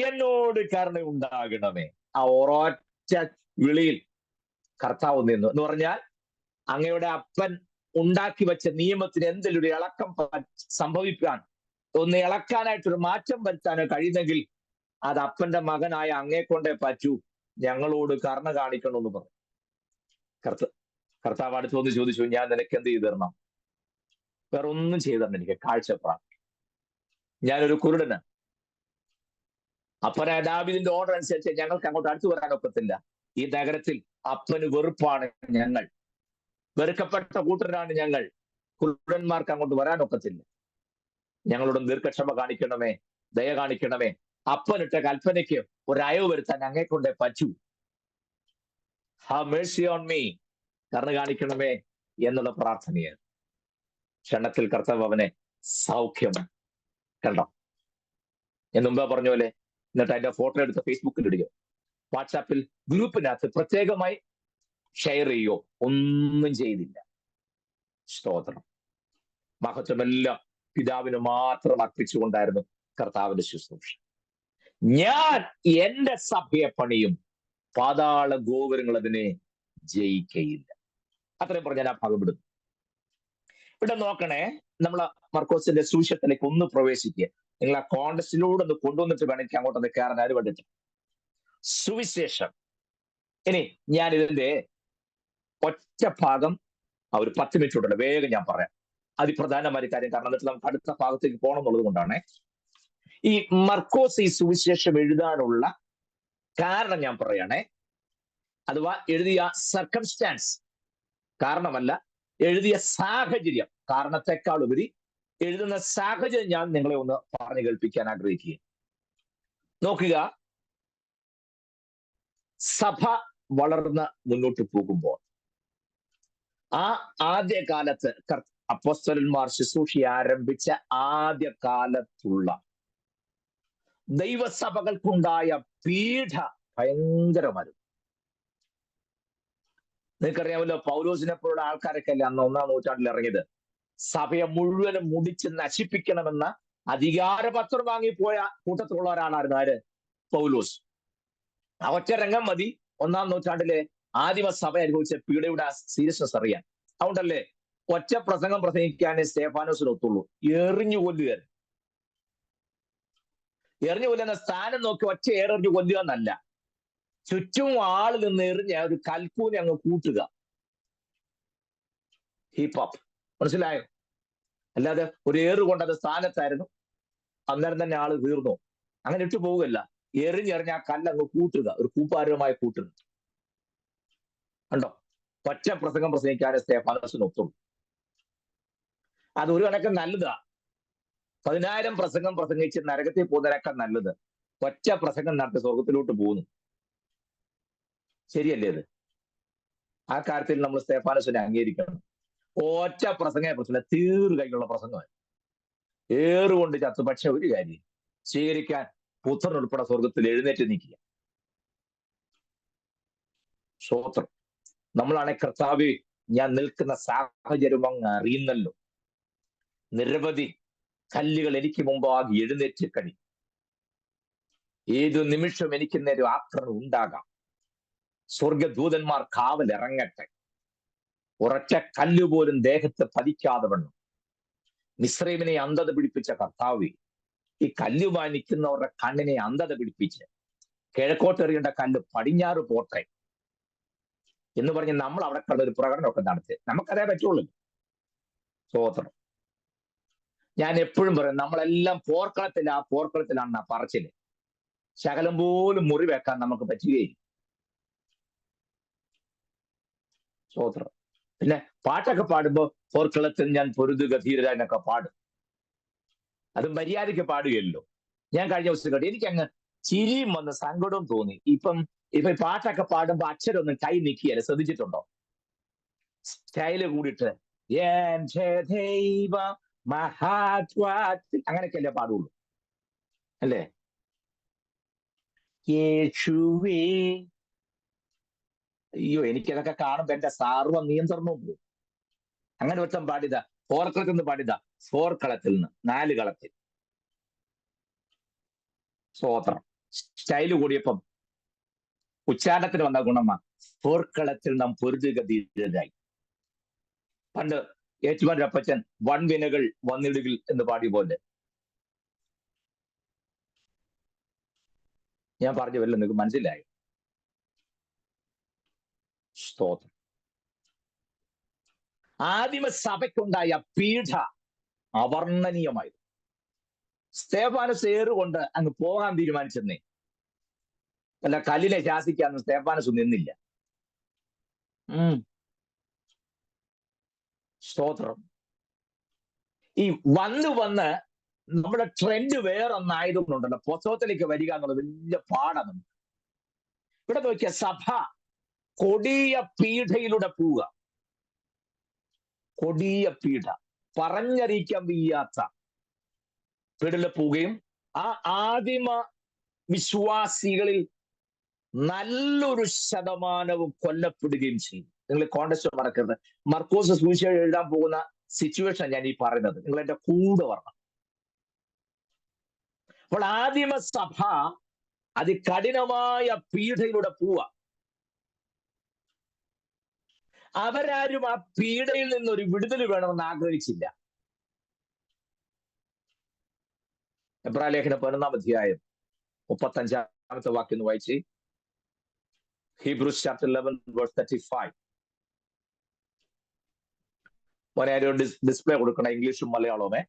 എന്നോട് കരുണ ഉണ്ടാകണമേ. ആ ഒരൊറ്റ വിളിയിൽ കർത്താവ് നിന്നു. എന്ന് പറഞ്ഞാൽ അങ്ങയുടെ അപ്പൻ ഉണ്ടാക്കി വെച്ച നിയമത്തിന് എന്തെങ്കിലും ഒരു ഇളക്കം സംഭവിക്കാൻ, ഒന്ന് ഇളക്കാനായിട്ടൊരു മാറ്റം വരുത്താനോ കഴിയുന്നെങ്കിൽ അത് അപ്പന്റെ മകനായ അങ്ങേ കൊണ്ടേ പറ്റൂ, ഞങ്ങളോട് കരുണ കാണിക്കണമെന്ന് പറഞ്ഞു. കർത്താവ് അടുത്തൊന്ന് ചോദിച്ചു, ഞാൻ നിനക്ക് എന്ത് ചെയ്തു തരണം? വേറെ ഒന്നും ചെയ്തു തരണം, എനിക്ക് കാഴ്ചപ്പാട്. ഞാനൊരു കുരുടന്. അപ്പനായ ദാവീദിന്റെ ഓർഡർ അനുസരിച്ച് ഞങ്ങൾക്ക് അങ്ങോട്ട് അടുത്തു വരാൻ ഒക്കത്തില്ല. ഈ നഗരത്തിൽ അപ്പന് വെറുപ്പാണ് ഞങ്ങൾ, വെറുക്കപ്പെട്ട കൂട്ടരാണ് ഞങ്ങൾ. കുരുടന്മാർക്ക് അങ്ങോട്ട് വരാൻ ഒക്കത്തില്ല. ഞങ്ങളോട് ദീർഘക്ഷമ കാണിക്കണമേ, ദയ കാണിക്കണമേ. അപ്പനിട്ട കൽപ്പനയ്ക്ക് ഒരു അയവ് വരുത്താൻ അങ്ങേ കൊണ്ടേ പറ്റൂ. ഹാവ് മേഴ്സി ഓൺ മീ, കരുണ കാണിക്കണമേ എന്നുള്ള പ്രാർത്ഥനയാണ്. ക്ഷണത്തിൽ കർത്താവ് അവനെ സൗഖ്യം. കണ്ടോ, ഞാൻ മുമ്പേ പറഞ്ഞ പോലെ. എന്നിട്ട് അതിന്റെ ഫോട്ടോ എടുത്ത് ഫേസ്ബുക്കിൽ ഇടുകയോ വാട്സാപ്പിൽ ഗ്രൂപ്പിനകത്ത് പ്രത്യേകമായി ഷെയർ ചെയ്യോ ഒന്നും ചെയ്തില്ല. സ്തോത്രം. മഹത്വമെല്ലാം പിതാവിന് മാത്രം അർപ്പിച്ചുകൊണ്ടായിരുന്നു കർത്താവിന്റെ ശുശ്രൂഷ. ഞാൻ എന്റെ സഭയെ പണിയും, പാതാള ഗോപുരങ്ങൾ അതിനെ ജയിക്കയില്ല. അത്രയും പറഞ്ഞ് ഞാൻ ആ ഭാഗം വിടുന്നു. ഇവിടെ നോക്കണേ, നമ്മൾ മർക്കോസിന്റെ സുവിശേഷത്തിലേക്ക് ഒന്ന് പ്രവേശിക്കുക. നിങ്ങൾ ആ കോണ്ടസ്റ്റിലൂടെ ഒന്ന് കൊണ്ടുവന്നിട്ട് വേണം എനിക്ക് അങ്ങോട്ടൊന്ന് കയറാൻ. ആര് വേണ്ടിട്ട് സുവിശേഷം. ഇനി ഞാൻ ഇതിന്റെ ഒറ്റ ഭാഗം ഒരു 10 മിനിറ്റ് ഉണ്ടല്ലോ, വേഗം ഞാൻ പറയാം. അതിപ്രധാനമായ കാര്യം, കാരണം എന്നിട്ട് നമുക്ക് അടുത്ത ഭാഗത്തേക്ക് പോകണം എന്നുള്ളത് കൊണ്ടാണ്. ഈ മർക്കോസ് ഈ സുവിശേഷം എഴുതാനുള്ള കാരണം ഞാൻ പറയണേ. അഥവാ എഴുതിയ സർക്കംസ്റ്റാൻസ് കാരണമല്ല, എഴുതിയ സാഹചര്യം. കാരണത്തെക്കാൾ ഉപരി എഴുതുന്ന സാഹചര്യം ഞാൻ നിങ്ങളെ ഒന്ന് പറഞ്ഞു കേൾപ്പിക്കാൻ ആഗ്രഹിക്കുക. നോക്കുക, സഭ വളർന്ന് മുന്നോട്ട് പോകുമ്പോൾ ആ ആദ്യ കാലത്ത് അപ്പോസ്തലന്മാർ ശുശ്രൂഷ ആരംഭിച്ച ആദ്യ കാലത്തുള്ള ദൈവസഭകൾക്കുണ്ടായ പീഡ ഭയങ്കരമായിരുന്നു. നിങ്ങൾക്കറിയാമല്ലോ, പൗലോസിനെ പോലുള്ള ആൾക്കാരൊക്കെ അല്ലേ അന്ന് 1-ാം നൂറ്റാണ്ടിൽ ഇറങ്ങിയത്. സഭയെ മുഴുവനും മുടിച്ച് നശിപ്പിക്കണമെന്ന അധികാരപത്രം വാങ്ങിപ്പോയ കൂട്ടത്തിലുള്ള ഒരാളായിരുന്നു ആര്? പൗലോസ്. ആ ഒറ്റ രംഗം മതി 1-ാം നൂറ്റാണ്ടിലെ ആദിമ സഭ അനുഭവിച്ച പീഡയുടെ സീരിയസ്നെസ് അറിയാൻ. അതുകൊണ്ടല്ലേ ഒറ്റ പ്രസംഗം പ്രസംഗിക്കാനേ സ്തേഫാനോസിന് ഒത്തുള്ളൂ. എറിഞ്ഞു കൊല്ലുക. എറിഞ്ഞു കൊല്ലുന്ന സ്ഥാനം നോക്കി ഒറ്റ ഏറെറിഞ്ഞു കൊല്ലുക എന്നല്ല, ചുറ്റും ആള് നിന്ന് എറിഞ്ഞ ഒരു കൽക്കൂനെ അങ്ങ് കൂട്ടുക. ഹിപ്പ്. മനസ്സിലായോ? അല്ലാതെ ഒരു ഏറ് കൊണ്ടത് സ്ഥാനത്തായിരുന്നു, അന്നേരം തന്നെ ആള് തീർന്നു, അങ്ങനെ ഇട്ടു പോവുകയല്ല. എറിഞ്ഞെറിഞ്ഞ ആ കല്ലങ്ങ് കൂട്ടുക, ഒരു കൂപ്പാരവുമായി കൂട്ടുക. കണ്ടോ, ഒറ്റ പ്രസംഗം പ്രസംഗിക്കാനേ സ്തേഫാനോസിന് ഒത്തുള്ളൂ. അത് ഒരു കണക്ക് നല്ലതാ. 10,000 പ്രസംഗം പ്രസംഗിച്ച് നരകത്തിൽ പോകുന്നതിനൊക്കെ നല്ലത് ഒറ്റ പ്രസംഗം നടത്തി സ്വർഗത്തിലോട്ട് പോകുന്നു. ശരിയല്ലേ അത്? ആ കാര്യത്തിൽ നമ്മൾ സ്തേഫാനോസിനെ അംഗീകരിക്കണം. ഒറ്റ പ്രസംഗ പ്രശ്നം തീർച്ചയായിട്ടുള്ള പ്രസംഗമായി. ഏറുകൊണ്ട് ചത്തു. പക്ഷെ ഒരു കാര്യം, സ്വീകരിക്കാൻ പുത്രൻ ഉൾപ്പെടെ സ്വർഗത്തിൽ എഴുന്നേറ്റ് നിൽക്കുക. സ്തോത്രം. നമ്മളാണെ കർത്താവേ, ഞാൻ നിൽക്കുന്ന സാഹചര്യം അങ്ങ് അറിയുന്നല്ലോ. നിരവധി കല്ലുകൾ എനിക്ക് മുമ്പാകെ എഴുന്നേറ്റ് കഴിയും. ഏതു നിമിഷം എനിക്ക് നേരെ ആക്രമണം ഉണ്ടാകാം. സ്വർഗദൂതന്മാർ കാവലിറങ്ങട്ടെ. ഉറച്ച കല്ലുപോലും ദേഹത്ത് പതിക്കാതെ വണ്ണം മിസ്രൈമിനെ അന്ധത പിടിപ്പിച്ച കർത്താവേ, ഈ കല്ലുമായി നിൽക്കുന്നവരുടെ കണ്ണിനെ അന്ധത പിടിപ്പിച്ച് കിഴക്കോട്ടെറിയേണ്ട കല്ല് പടിഞ്ഞാറ് പോട്ടെ എന്ന് പറഞ്ഞ് നമ്മൾ അവിടെ കണ്ടൊരു പ്രകടനമൊക്കെ നടത്തി. നമുക്കതേ പറ്റുള്ളൂ. സ്തോത്രം. ഞാൻ എപ്പോഴും പറയും, നമ്മളെല്ലാം പോർക്കളത്തിലാണ് പറച്ചില്. ശകലം പോലും മുറി വെക്കാൻ നമുക്ക് പറ്റുകയില്ല. സ്തോത്രം. പിന്നെ പാട്ടൊക്കെ പാടുമ്പോ പോർക്കളത്തിൽ ഞാൻ പൊരുതുക ധീരത എന്നൊക്കെ പാടും. അത് മര്യാദയ്ക്ക് പാടുകയല്ലോ. ഞാൻ കഴിഞ്ഞ ദിവസം കേട്ടു, എനിക്കങ്ങ് ചിരിയും വന്ന് സങ്കടവും തോന്നി. ഇപ്പൊ പാട്ടൊക്കെ പാടുമ്പോ അക്ഷരമൊന്നും കൈ നിൽക്കുകയല്ല. ശ്രദ്ധിച്ചിട്ടുണ്ടോ? സ്റ്റൈല് കൂടിയിട്ട് അങ്ങനെയൊക്കെയല്ലേ പാടുള്ളൂ, അല്ലേ? യേശുവേ. അയ്യോ, എനിക്കതൊക്കെ കാണുമ്പോ എന്റെ സാർവ നിയന്ത്രണവും പോകും. അങ്ങനെ ഒരുത്തം പാടിയതാ, പോർക്കളത്തിൽ നിന്ന് പാടിയതാ. പോർക്കളത്തിൽ നിന്ന് 4 കളത്തിൽ. സ്തോത്രം. സ്റ്റൈല് കൂടിയപ്പം ഉച്ചാരണത്തിന് വന്ന ഗുണമാ. പോർക്കളത്തിൽ നാം പൊരുതുക ധീരരായി. പണ്ട് ഏറ്റുമാൻ അപ്പച്ചൻ വൻവിനകൾ വന്നിടുകിൽ എന്ന് പാടിയ പോലെ. ഞാൻ പറഞ്ഞു വല്ല നിങ്ങൾക്ക് മനസ്സിലായി? സ്തോത്രം. ആദിമ സഭയ്ക്കുണ്ടായ പീഡ അവർണ്ണനീയമായിരുന്നു. സ്തേഫാനസ് ഏറുകൊണ്ട് അങ്ങ് പോകാൻ തീരുമാനിച്ചെന്നേ. അല്ല, കല്ലിനെ ശാസിക്കാന്ന് സ്തേഫാനസ് നിന്നില്ല. സ്തോത്രം. ഈ വന്ന് നമ്മുടെ ട്രെൻഡ് വേറൊന്നായതുകൊണ്ടുണ്ടല്ലോ, പുസ്തകത്തിലേക്ക് വരിക എന്നുള്ളത് വലിയ പാടാണ്. ഇവിടെ നോക്കിയ സഭ കൊടിയ പീഡയിലൂടെ പോവുക. കൊടിയ പീഡ, പറഞ്ഞറിയിക്കാൻ വയ്യാത്ത പീഡയിലൂടെ പോവുകയും ആ ആദിമ വിശ്വാസികളിൽ നല്ലൊരു ശതമാനവും കൊല്ലപ്പെടുകയും ചെയ്യും. നിങ്ങൾ കോണ്ടസ്റ്റ് മറക്കരുത്. മർക്കോസ് സുവിശേഷം എഴുതാൻ പോകുന്ന സിറ്റുവേഷൻ ഞാൻ ഈ പറയുന്നത്. നിങ്ങൾ എന്റെ കൂടെ വരണം. അപ്പോൾ ആദിമ സഭ അതികഠിനമായ പീഡയിലൂടെ പോവുക. അവരാരും ആ പീഡയിൽ നിന്നൊരു വിടുതൽ വേണമെന്ന് ആഗ്രഹിച്ചില്ല. എബ്രായ ലേഖനം 11-ാം അധ്യായം 35-ാമത്തെ വാക്യം വായിച്ച്. Hebrews chapter 11:35. മോനെ ഡിസ്പ്ലേ കൊടുക്കണം, ഇംഗ്ലീഷും മലയാളവുമേ.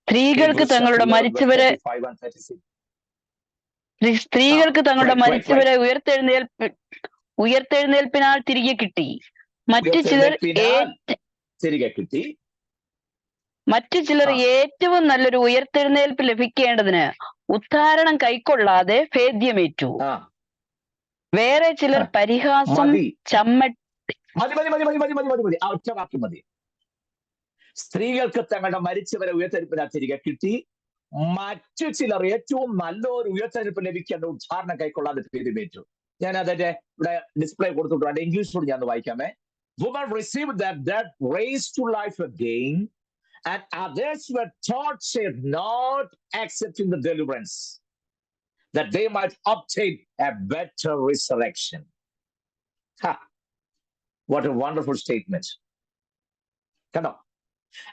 സ്ത്രീകൾക്ക് തങ്ങളുടെ മരിച്ചവരെ ഉയർത്തെഴുന്നേൽപ്പിനാൽ തിരികെ കിട്ടി. മറ്റു ചിലർ ഏറ്റവും നല്ലൊരു ഉയർത്തെഴുന്നേൽപ്പ് ലഭിക്കേണ്ടതിന് ഉദ്ധാരണം കൈക്കൊള്ളാതെ ഭേദ്യമേറ്റു. വേറെ ചിലർ പരിഹാസം മതി. സ്ത്രീകൾക്ക് തങ്ങളുടെ മരിച്ചവരെ ഉയർത്തെഴുപ്പിനാൽ തിരികെ കിട്ടി. മറ്റു ചിലർ ഏറ്റവും നല്ലൊരു ഉയർത്തെഴുപ്പ് ലഭിക്കേണ്ട ഉദ്ധാരണം കൈക്കൊള്ളാതെ ഭേദ്യമേറ്റു. ഞാൻ അതിന്റെ ഇവിടെ ഡിസ്പ്ലേ കൊടുത്തിട്ടുണ്ട്. ഇംഗ്ലീഷിലൂടെ ഞാൻ വായിക്കാമേ. Women received that dead raised to life again, and others were tortured, not accepting the deliverance, that they might obtain a better resurrection. Ha! What a wonderful statement. Come on.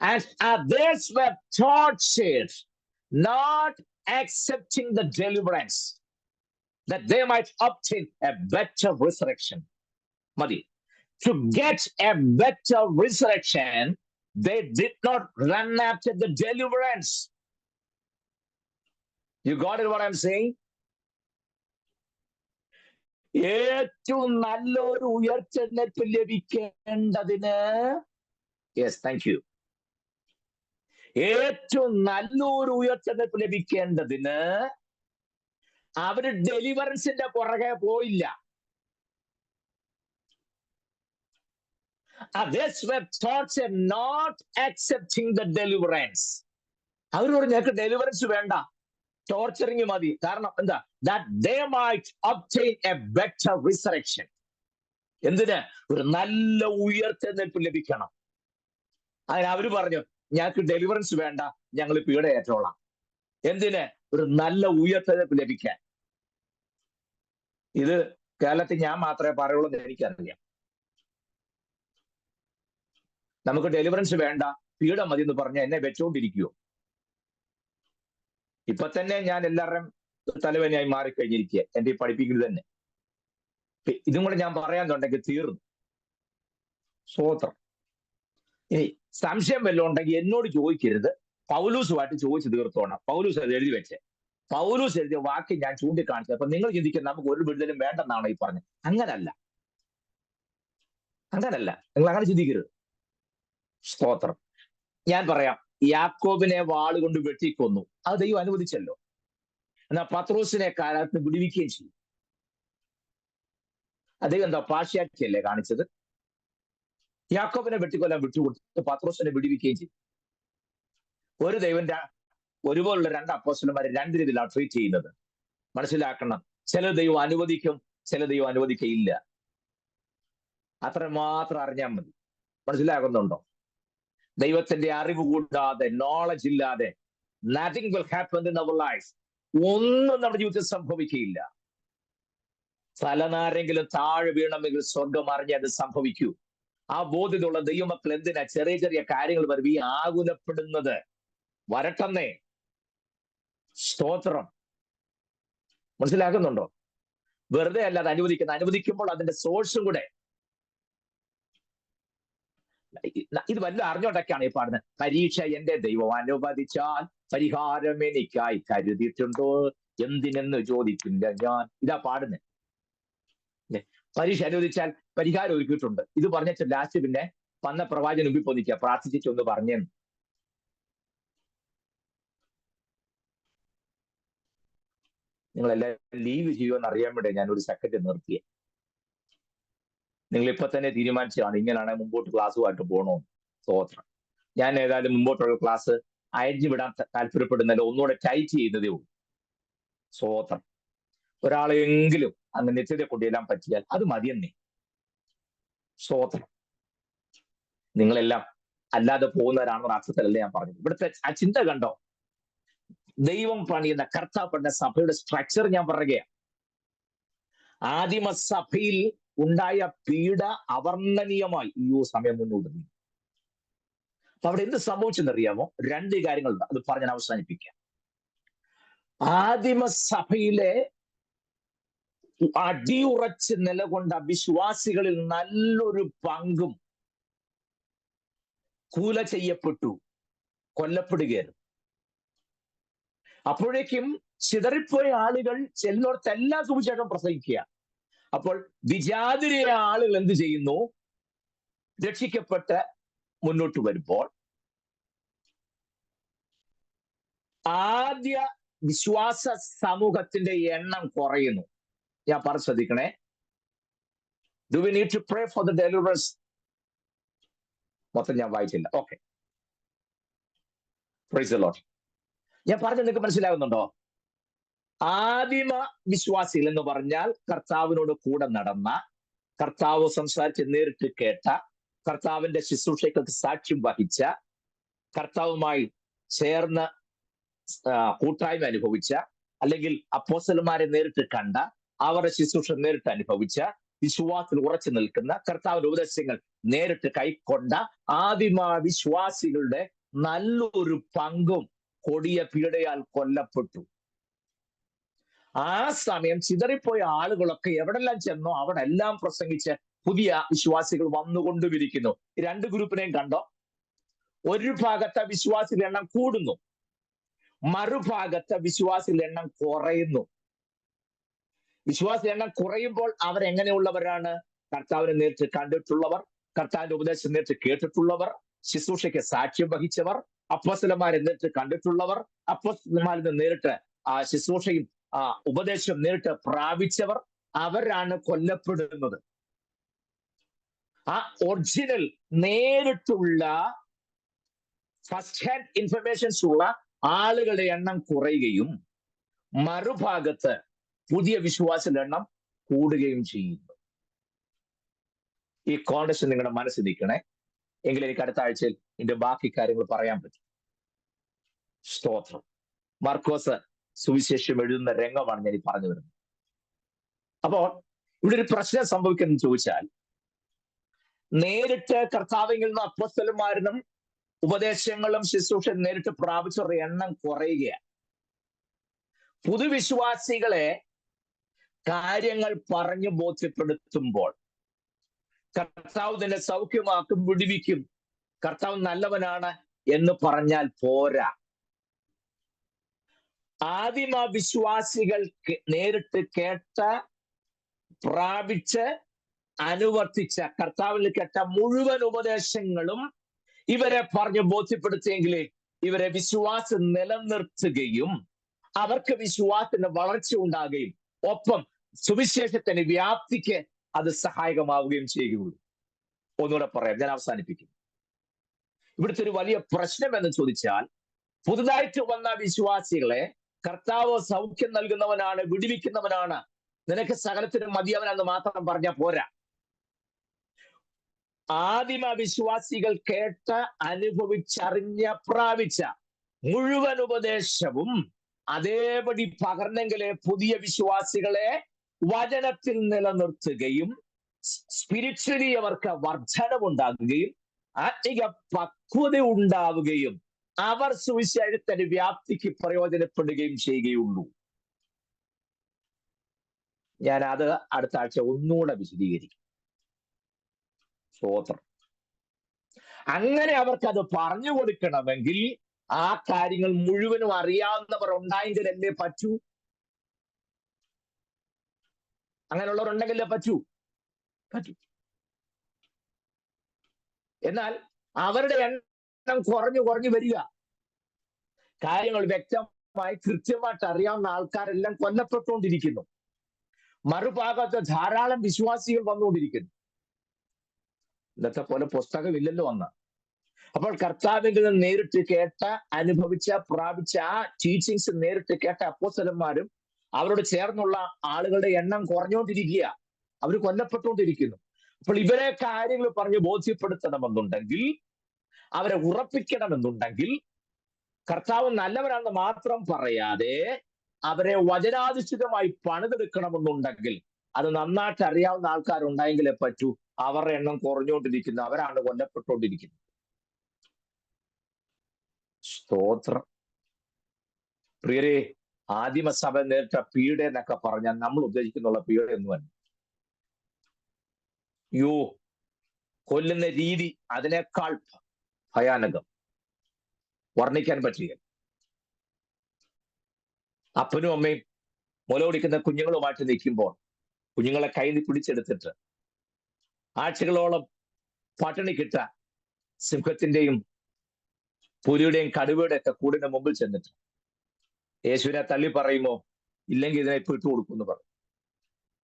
And others were tortured, not accepting the deliverance, that they might obtain a better resurrection. Madi. To get a better resurrection, they did not run after the deliverance. You got it what I'm saying? ഏറ്റവും നല്ലൊരു ഉയർത്തെഴുന്നേൽപ്പ് ലഭിക്കേണ്ടതിന്, യെസ്, താങ്ക് യു, ഏറ്റവും നല്ലൊരു ഉയർത്തെഴുന്നേൽപ്പ് ലഭിക്കേണ്ടതിന് അവര് ഡെലിവറൻസിന്റെ പുറകെ പോയില്ല. Others were tortured, not accepting the deliverance. അവർ പറഞ്ഞു ഞങ്ങൾക്ക് ഡെലിവറൻസ് വേണ്ട, ടോർച്ചറിങ് മതി. കാരണം എന്താ? that they might obtain a better resurrection. എന്തിന്? ഒരു നല്ല ഉയർത്തെഴുന്നേൽപ്പ് ലഭിക്കണം. അതിന് അവര് പറഞ്ഞു ഞങ്ങൾക്ക് ഡെലിവറൻസ് വേണ്ട, ഞങ്ങൾ പീഡ ഏറ്റോളാം. എന്തിന്? ഒരു നല്ല ഉയർത്തെഴുന്നേൽപ്പ് ലഭിക്കാൻ. ഇത് കേരളത്തിൽ ഞാൻ മാത്രമേ പറയുള്ളൂ എന്ന് എനിക്കറിയാം. നമുക്ക് ഡെലിവറൻസ് വേണ്ട, പീഡ മതി എന്ന് പറഞ്ഞ എന്നെ വെച്ചോണ്ടിരിക്കുവോ? ഇപ്പൊ തന്നെ ഞാൻ എല്ലാവരുടെയും തലവേനയായി മാറിക്കഴിഞ്ഞിരിക്കുക, എന്റെ ഈ പഠിപ്പിക്കുന്നത് തന്നെ. ഇതും കൂടെ ഞാൻ പറയാന്നുണ്ടെങ്കിൽ തീർന്നു. സ്തോത്രം. ഇനി സംശയം വല്ലതും ഉണ്ടെങ്കിൽ എന്നോട് ചോദിക്കരുത്, പൗലൂസുമായിട്ട് ചോദിച്ചു തീർത്തോണം. പൗലൂസ് അത് എഴുതി വെച്ചേ. പൗലൂസ് എഴുതിയ വാക്യം ഞാൻ ചൂണ്ടിക്കാണിച്ചത്. അപ്പൊ നിങ്ങൾ ചിന്തിക്കുക നമുക്ക് ഒരു വിടുതലും വേണ്ടെന്നാണോ ഈ പറഞ്ഞത്? അങ്ങനല്ല, നിങ്ങൾ അങ്ങനെ ചിന്തിക്കരുത്. സ്തോത്രം. ഞാൻ പറയാം, യാക്കോബിനെ വാളുകൊണ്ട് വെട്ടിക്കൊന്നു, അത് ദൈവം അനുവദിച്ചല്ലോ. എന്നാൽ പത്രോസിനെ കാലത്ത് വിടുവിക്കുകയും ചെയ്യും. അദ്ദേഹം എന്താ പാശ്ചാത്യല്ലേ കാണിച്ചത്? യാക്കോബിനെ വെട്ടിക്കൊല്ലാൻ വിട്ടുകൊടുത്ത് പത്രോസിനെ വിടുവിക്കുകയും ചെയ്യും. ഒരു ദൈവം ഒരുപോലുള്ള രണ്ട് അപ്പോസ്തലന്മാരെ രണ്ട് രീതിയിലാണ് ട്രീറ്റ് ചെയ്യുന്നത്. മനസ്സിലാക്കണം. ചില ദൈവം അനുവദിക്കും, ചില ദൈവം അനുവദിക്കയില്ല. അത്ര മാത്രം അറിഞ്ഞാൽ മതി. മനസ്സിലാകുന്നുണ്ടോ? ദൈവത്തിന്റെ അറിവ് കൂടാതെ, നോളജ് ഇല്ലാതെ nothing will happen in our life. ഒന്നും നമ്മുടെ ജീവിതത്തിൽ സംഭവിക്കുകയില്ല. തലനാരെങ്കിലും താഴെ വീണമെങ്കിൽ സ്വർഗം അറിഞ്ഞ് അത് സംഭവിക്കൂ. ആ ബോധ്യതയുള്ള ദൈവമക്കൾ എന്തിനാ ചെറിയ ചെറിയ കാര്യങ്ങൾ വരുമ്പോ ഈ ആകുലപ്പെടുന്നത്? വരട്ടെന്നേ. സ്തോത്രം. മനസ്സിലാക്കുന്നുണ്ടോ? വെറുതെ അല്ലാതെ അനുവദിക്കുമ്പോൾ അതിന്റെ സോഴ്സും കൂടെ. ഇത് വല്ല അറിഞ്ഞോണ്ടൊക്കെയാണ് ഈ പാടുന്നത്. പരീക്ഷ എന്റെ ദൈവം അനുവദിച്ചാൽ പരിഹാരം എനിക്കായി കരുതിയിട്ടുണ്ടോ, എന്തിനെന്ന് ചോദിക്കില്ല ഞാൻ. ഇതാ പാടുന്നത്. പരീക്ഷ അനുവദിച്ചാൽ പരിഹാരം ഒരുക്കിയിട്ടുണ്ട്. ഇത് പറഞ്ഞ ലാസ്റ്റ് പിന്നെ വന്ന പ്രവാചകൻ മുമ്പിൽ പോന്നിക്കുക, പ്രാർത്ഥിച്ചൊന്ന് പറഞ്ഞേന്ന്. നിങ്ങളെല്ലാം ലീവ് ചെയ്യുമെന്ന് അറിയാൻ വേണ്ടി ഞാൻ ഒരു സെക്കൻഡ് നിർത്തിയേ. നിങ്ങൾ ഇപ്പൊ തന്നെ തീരുമാനിച്ചതാണ് ഇങ്ങനെയാണ് മുമ്പോട്ട് ക്ലാസ്സുമായിട്ട് പോകണമെന്ന്. സ്തോത്രം. ഞാൻ ഏതായാലും മുമ്പോട്ടുള്ള ക്ലാസ് അയച്ചു വിടാൻ താല്പര്യപ്പെടുന്നതിൽ ഒന്നുകൂടെ ടൈറ്റ് ചെയ്യുന്നതേ ഉള്ളൂ. സ്തോത്രം. ഒരാളെങ്കിലും അങ്ങ് നിത്യത കൊണ്ടുചെല്ലാൻ പറ്റിയാൽ അത് മതിയെന്നേ. സ്തോത്രം. നിങ്ങളെല്ലാം അല്ലാതെ പോകുന്നവരാണെന്ന അർത്ഥത്തിലല്ല ഞാൻ പറഞ്ഞത്. ഇവിടുത്തെ ആ ചിന്ത കണ്ടോ? ദൈവം പണിയുന്ന, കർത്താവ് പണിയുന്ന സഭയുടെ സ്ട്രക്ചർ ഞാൻ പറയുകയാണ്. ആദിമസഭയിൽ ഉണ്ടായ പീഡ അവർണ്ണനീയമായി സമയം മുന്നോട്ട് നീങ്ങി. അപ്പൊ അവിടെ എന്ത് സംഭവിച്ചെന്നറിയാമോ? രണ്ട് കാര്യങ്ങളുണ്ട്, അത് പറഞ്ഞ് ഞാൻ അവസാനിപ്പിക്കാം. ആദിമസഭയിലെ അടിയുറച്ച് നിലകൊണ്ട വിശ്വാസികളിൽ നല്ലൊരു പങ്കും കൂല ചെയ്യപ്പെട്ടു, കൊല്ലപ്പെടുകയായിരുന്നു. അപ്പോഴേക്കും ചിതറിപ്പോയ ആളുകൾ ചെല്ലോടത്തെല്ലാം സുവിശേഷം പ്രസംഗിക്കുക. അപ്പോൾ വിജാതിരായ ആളുകൾ എന്ത് ചെയ്യുന്നു? രക്ഷിക്കപ്പെട്ട് മുന്നോട്ട് വരുമ്പോൾ ആദ്യ വിശ്വാസ സമൂഹത്തിന്റെ എണ്ണം കുറയുന്നു. ഞാൻ പറഞ്ഞു ശ്രദ്ധിക്കണേ. Do we need to pray for the deliverance? മൊത്തം ഞാൻ വായിച്ചില്ല. Okay, praise the lord. ഞാൻ പറഞ്ഞത് നിങ്ങൾക്ക് മനസ്സിലാകുന്നുണ്ടോ? ആദിമ വിശ്വാസികൾ എന്ന് പറഞ്ഞാൽ കർത്താവിനോട് കൂടെ നടന്ന, കർത്താവ് സംസാരിച്ച് നേരിട്ട് കേട്ട, കർത്താവിന്റെ ശുശ്രൂഷയ്ക്ക് സാക്ഷ്യം വഹിച്ച, കർത്താവുമായി ചേർന്ന് കൂട്ടായ്മ അനുഭവിച്ച, അല്ലെങ്കിൽ അപ്പോസ്തലന്മാരെ നേരിട്ട് കണ്ട, അവരുടെ ശുശ്രൂഷ നേരിട്ട് അനുഭവിച്ച, വിശ്വാസത്തിൽ ഉറച്ചു നിൽക്കുന്ന, കർത്താവിന്റെ ഉപദേശങ്ങൾ നേരിട്ട് കൈക്കൊണ്ട ആദിമ വിശ്വാസികളുടെ നല്ലൊരു പങ്കും കൊടിയ പീഡയാൽ കൊല്ലപ്പെട്ടു. ആ സമയം ചിതറിപ്പോയ ആളുകളൊക്കെ എവിടെല്ലാം ചെന്നോ അവിടെ എല്ലാം പ്രസംഗിച്ച് പുതിയ വിശ്വാസികൾ വന്നുകൊണ്ടുമിരിക്കുന്നു. രണ്ട് ഗ്രൂപ്പിനെയും കണ്ടോ? ഒരു ഭാഗത്തെ വിശ്വാസികളുടെ എണ്ണം കൂടുന്നു, മറുഭാഗത്തെ വിശ്വാസികളുടെ എണ്ണം കുറയുന്നു. വിശ്വാസികളുടെ എണ്ണം കുറയുമ്പോൾ അവരെങ്ങനെയുള്ളവരാണ്? കർത്താവിനെ നേരിട്ട് കണ്ടിട്ടുള്ളവർ, കർത്താവിന്റെ ഉപദേശം നേരിട്ട് കേട്ടിട്ടുള്ളവർ, ശുശ്രൂഷയ്ക്ക് സാക്ഷ്യം വഹിച്ചവർ, അപ്പോസ്തലന്മാരെ നേരിട്ട് കണ്ടിട്ടുള്ളവർ, അപ്പോസ്തലന്മാരിൽ നിന്ന് നേരിട്ട് ശുശ്രൂഷയും ഉപദേശം നേരിട്ട് പ്രാപിച്ചവർ, അവരാണ് കൊല്ലപ്പെടുന്നത്. ആ ഒറിജിനൽ നേരിട്ടുള്ള ഫസ്റ്റ് ഹാൻഡ് ഇൻഫർമേഷൻസ് ഉള്ള ആളുകളുടെ എണ്ണം കുറയുകയും മറുഭാഗത്ത് പുതിയ വിശ്വാസികളുടെ എണ്ണം കൂടുകയും ചെയ്യുന്നു. ഈ കോണ്ടക്സ്റ്റ് നിങ്ങളുടെ മനസ്സിൽ നിൽക്കണേ, എങ്കിൽ എനിക്ക് അടുത്ത ആഴ്ചയിൽ ഇതിന്റെ ബാക്കി കാര്യങ്ങൾ പറയാൻ പറ്റും. സ്തോത്രം. മർക്കോസ് സുവിശേഷം എഴുതുന്ന രംഗമാണ് ഞാൻ ഈ പറഞ്ഞു വരുന്നത്. അപ്പോൾ ഇവിടെ ഒരു പ്രശ്നം സംഭവിക്കുന്നത് ചോദിച്ചാൽ, നേരിട്ട് കർത്താവിൽ നിന്നും അപ്പോസ്തലന്മാരിലും ഉപദേശങ്ങളും ശുശ്രൂഷ നേരിട്ട് പ്രാപിച്ചവരുടെ എണ്ണം കുറയുകയാണ്. പുതുവിശ്വാസികളെ കാര്യങ്ങൾ പറഞ്ഞു ബോധ്യപ്പെടുത്തുമ്പോൾ കർത്താവ് തന്നെ സൗഖ്യമാക്കും, വിടുവിക്കും, കർത്താവ് നല്ലവനാണ് എന്ന് പറഞ്ഞാൽ പോരാ. ആദിമ വിശ്വാസികൾ നേരിട്ട് കേട്ട, പ്രാപിച്ച്, അനുവർത്തിച്ച, കർത്താവിൽ കേട്ട മുഴുവൻ ഉപദേശങ്ങളും ഇവരെ പറഞ്ഞു ബോധ്യപ്പെടുത്തിയെങ്കിലേ ഇവരെ വിശ്വാസം നിലനിർത്തുകയും അവർക്ക് വിശ്വാസത്തിന്റെ വളർച്ച ഉണ്ടാകുകയും ഒപ്പം സുവിശേഷത്തിന്റെ വ്യാപ്തിക്ക് അത് സഹായകമാവുകയും ചെയ്യുകയുള്ളൂ. ഒന്നുകൂടെ പറയാം, ഞാൻ അവസാനിപ്പിക്കും. ഇവിടുത്തെ ഒരു വലിയ പ്രശ്നം എന്ന് ചോദിച്ചാൽ, പുതുതായിട്ട് വന്ന വിശ്വാസികളെ കർത്താവ് സൗഖ്യം നൽകുന്നവനാണ്, വിടുവിക്കുന്നവനാണ്, നിനക്ക് സകലത്തിനും മതിയവനെന്ന് മാത്രം പറഞ്ഞാൽ പോരാ. ആദിമ വിശ്വാസികൾ കേട്ട, അനുഭവിച്ചറിഞ്ഞ, പ്രാപിച്ച മുഴുവൻ ഉപദേശവും അതേപടി പകർന്നെങ്കിലേ പുതിയ വിശ്വാസികളെ വചനത്തിൽ നിലനിർത്തുകയും സ്പിരിച്വലി അവർക്ക് വർധനവുണ്ടാകുകയും ആത്മിക പക്വത ഉണ്ടാവുകയും അവർ സുവിശേഷത്തിന്റെ വ്യാപ്തിക്ക് പ്രയോജനപ്പെടുകയും ചെയ്യുകയുള്ളൂ. ഞാൻ അത് അടുത്ത ആഴ്ച ഒന്നുകൂടെ വിശദീകരിക്കും. സ്തോത്രം. അങ്ങനെ അവർക്കത് പറഞ്ഞു കൊടുക്കണമെങ്കിൽ ആ കാര്യങ്ങൾ മുഴുവനും അറിയാവുന്നവർ ഉണ്ടായെങ്കിലല്ലേ പറ്റൂ. അങ്ങനെയുള്ളവരുണ്ടെങ്കിലേ പറ്റൂ. എന്നാൽ അവരുടെ എണ്ണം കുറഞ്ഞു വരിക. കാര്യങ്ങൾ വ്യക്തമായി കൃത്യമായിട്ട് അറിയാവുന്ന ആൾക്കാരെല്ലാം കൊല്ലപ്പെട്ടുകൊണ്ടിരിക്കുന്നു. മറുഭാഗത്ത് ധാരാളം വിശ്വാസികൾ വന്നുകൊണ്ടിരിക്കുന്നു. ഇന്നത്തെ പോലെ പുസ്തകമില്ലല്ലോ അന്ന്. അപ്പോൾ കർത്താവിൽ നിന്ന് നേരിട്ട് കേട്ട, അനുഭവിച്ച, പ്രാപിച്ച ആ ടീച്ചിങ്സ് നേരിട്ട് കേട്ട അപ്പോസ്തലന്മാരും അവരോട് ചേർന്നുള്ള ആളുകളുടെ എണ്ണം കുറഞ്ഞുകൊണ്ടിരിക്കുക. അവർ കൊല്ലപ്പെട്ടുകൊണ്ടിരിക്കുന്നു. അപ്പോൾ ഇവരെ കാര്യങ്ങൾ പറഞ്ഞ് ബോധ്യപ്പെടുത്തണമെന്നുണ്ടെങ്കിൽ, അവരെ ഉറപ്പിക്കണമെന്നുണ്ടെങ്കിൽ, കർത്താവ് നല്ലവരാണെന്ന് മാത്രം പറയാതെ അവരെ വചനാധിഷ്ഠിതമായി പണിതെടുക്കണമെന്നുണ്ടെങ്കിൽ അത് നന്നായിട്ട് അറിയാവുന്ന ആൾക്കാരുണ്ടായെങ്കിലേ പറ്റൂ. അവരുടെ എണ്ണം കുറഞ്ഞുകൊണ്ടിരിക്കുന്നു, അവരാണ് കൊല്ലപ്പെട്ടുകൊണ്ടിരിക്കുന്നത്. സ്തോത്രം. പ്രിയരെ, ആദിമസഭ നേരിട്ട പീഡ എന്നൊക്കെ പറഞ്ഞാൽ നമ്മൾ ഉദ്ദേശിക്കുന്നുള്ള പീഡയൊന്നുമല്ല. കൊല്ലുന്ന രീതി അതിനേക്കാൾ ഭയാനകം, വർണ്ണിക്കാൻ പറ്റില്ല. അപ്പനും അമ്മയും മുലകുടിക്കുന്ന കുഞ്ഞുങ്ങളുമായിട്ട് നിൽക്കുമ്പോൾ കുഞ്ഞുങ്ങളെ കയ്യിൽ പിടിച്ചെടുത്തിട്ട് ആഴ്ചകളോളം പട്ടിണിക്കിട്ട സിംഹത്തിന്റെയും പുലിയുടെയും കടുവയുടെ ഒക്കെ കൂടിന്റെ മുമ്പിൽ ചെന്നിട്ട് യേശുവിനെ തള്ളി പറയുമോ? ഇല്ലെങ്കിൽ ഇതിനെ ഇപ്പൊ ഇട്ടു കൊടുക്കുമെന്ന് പറയും.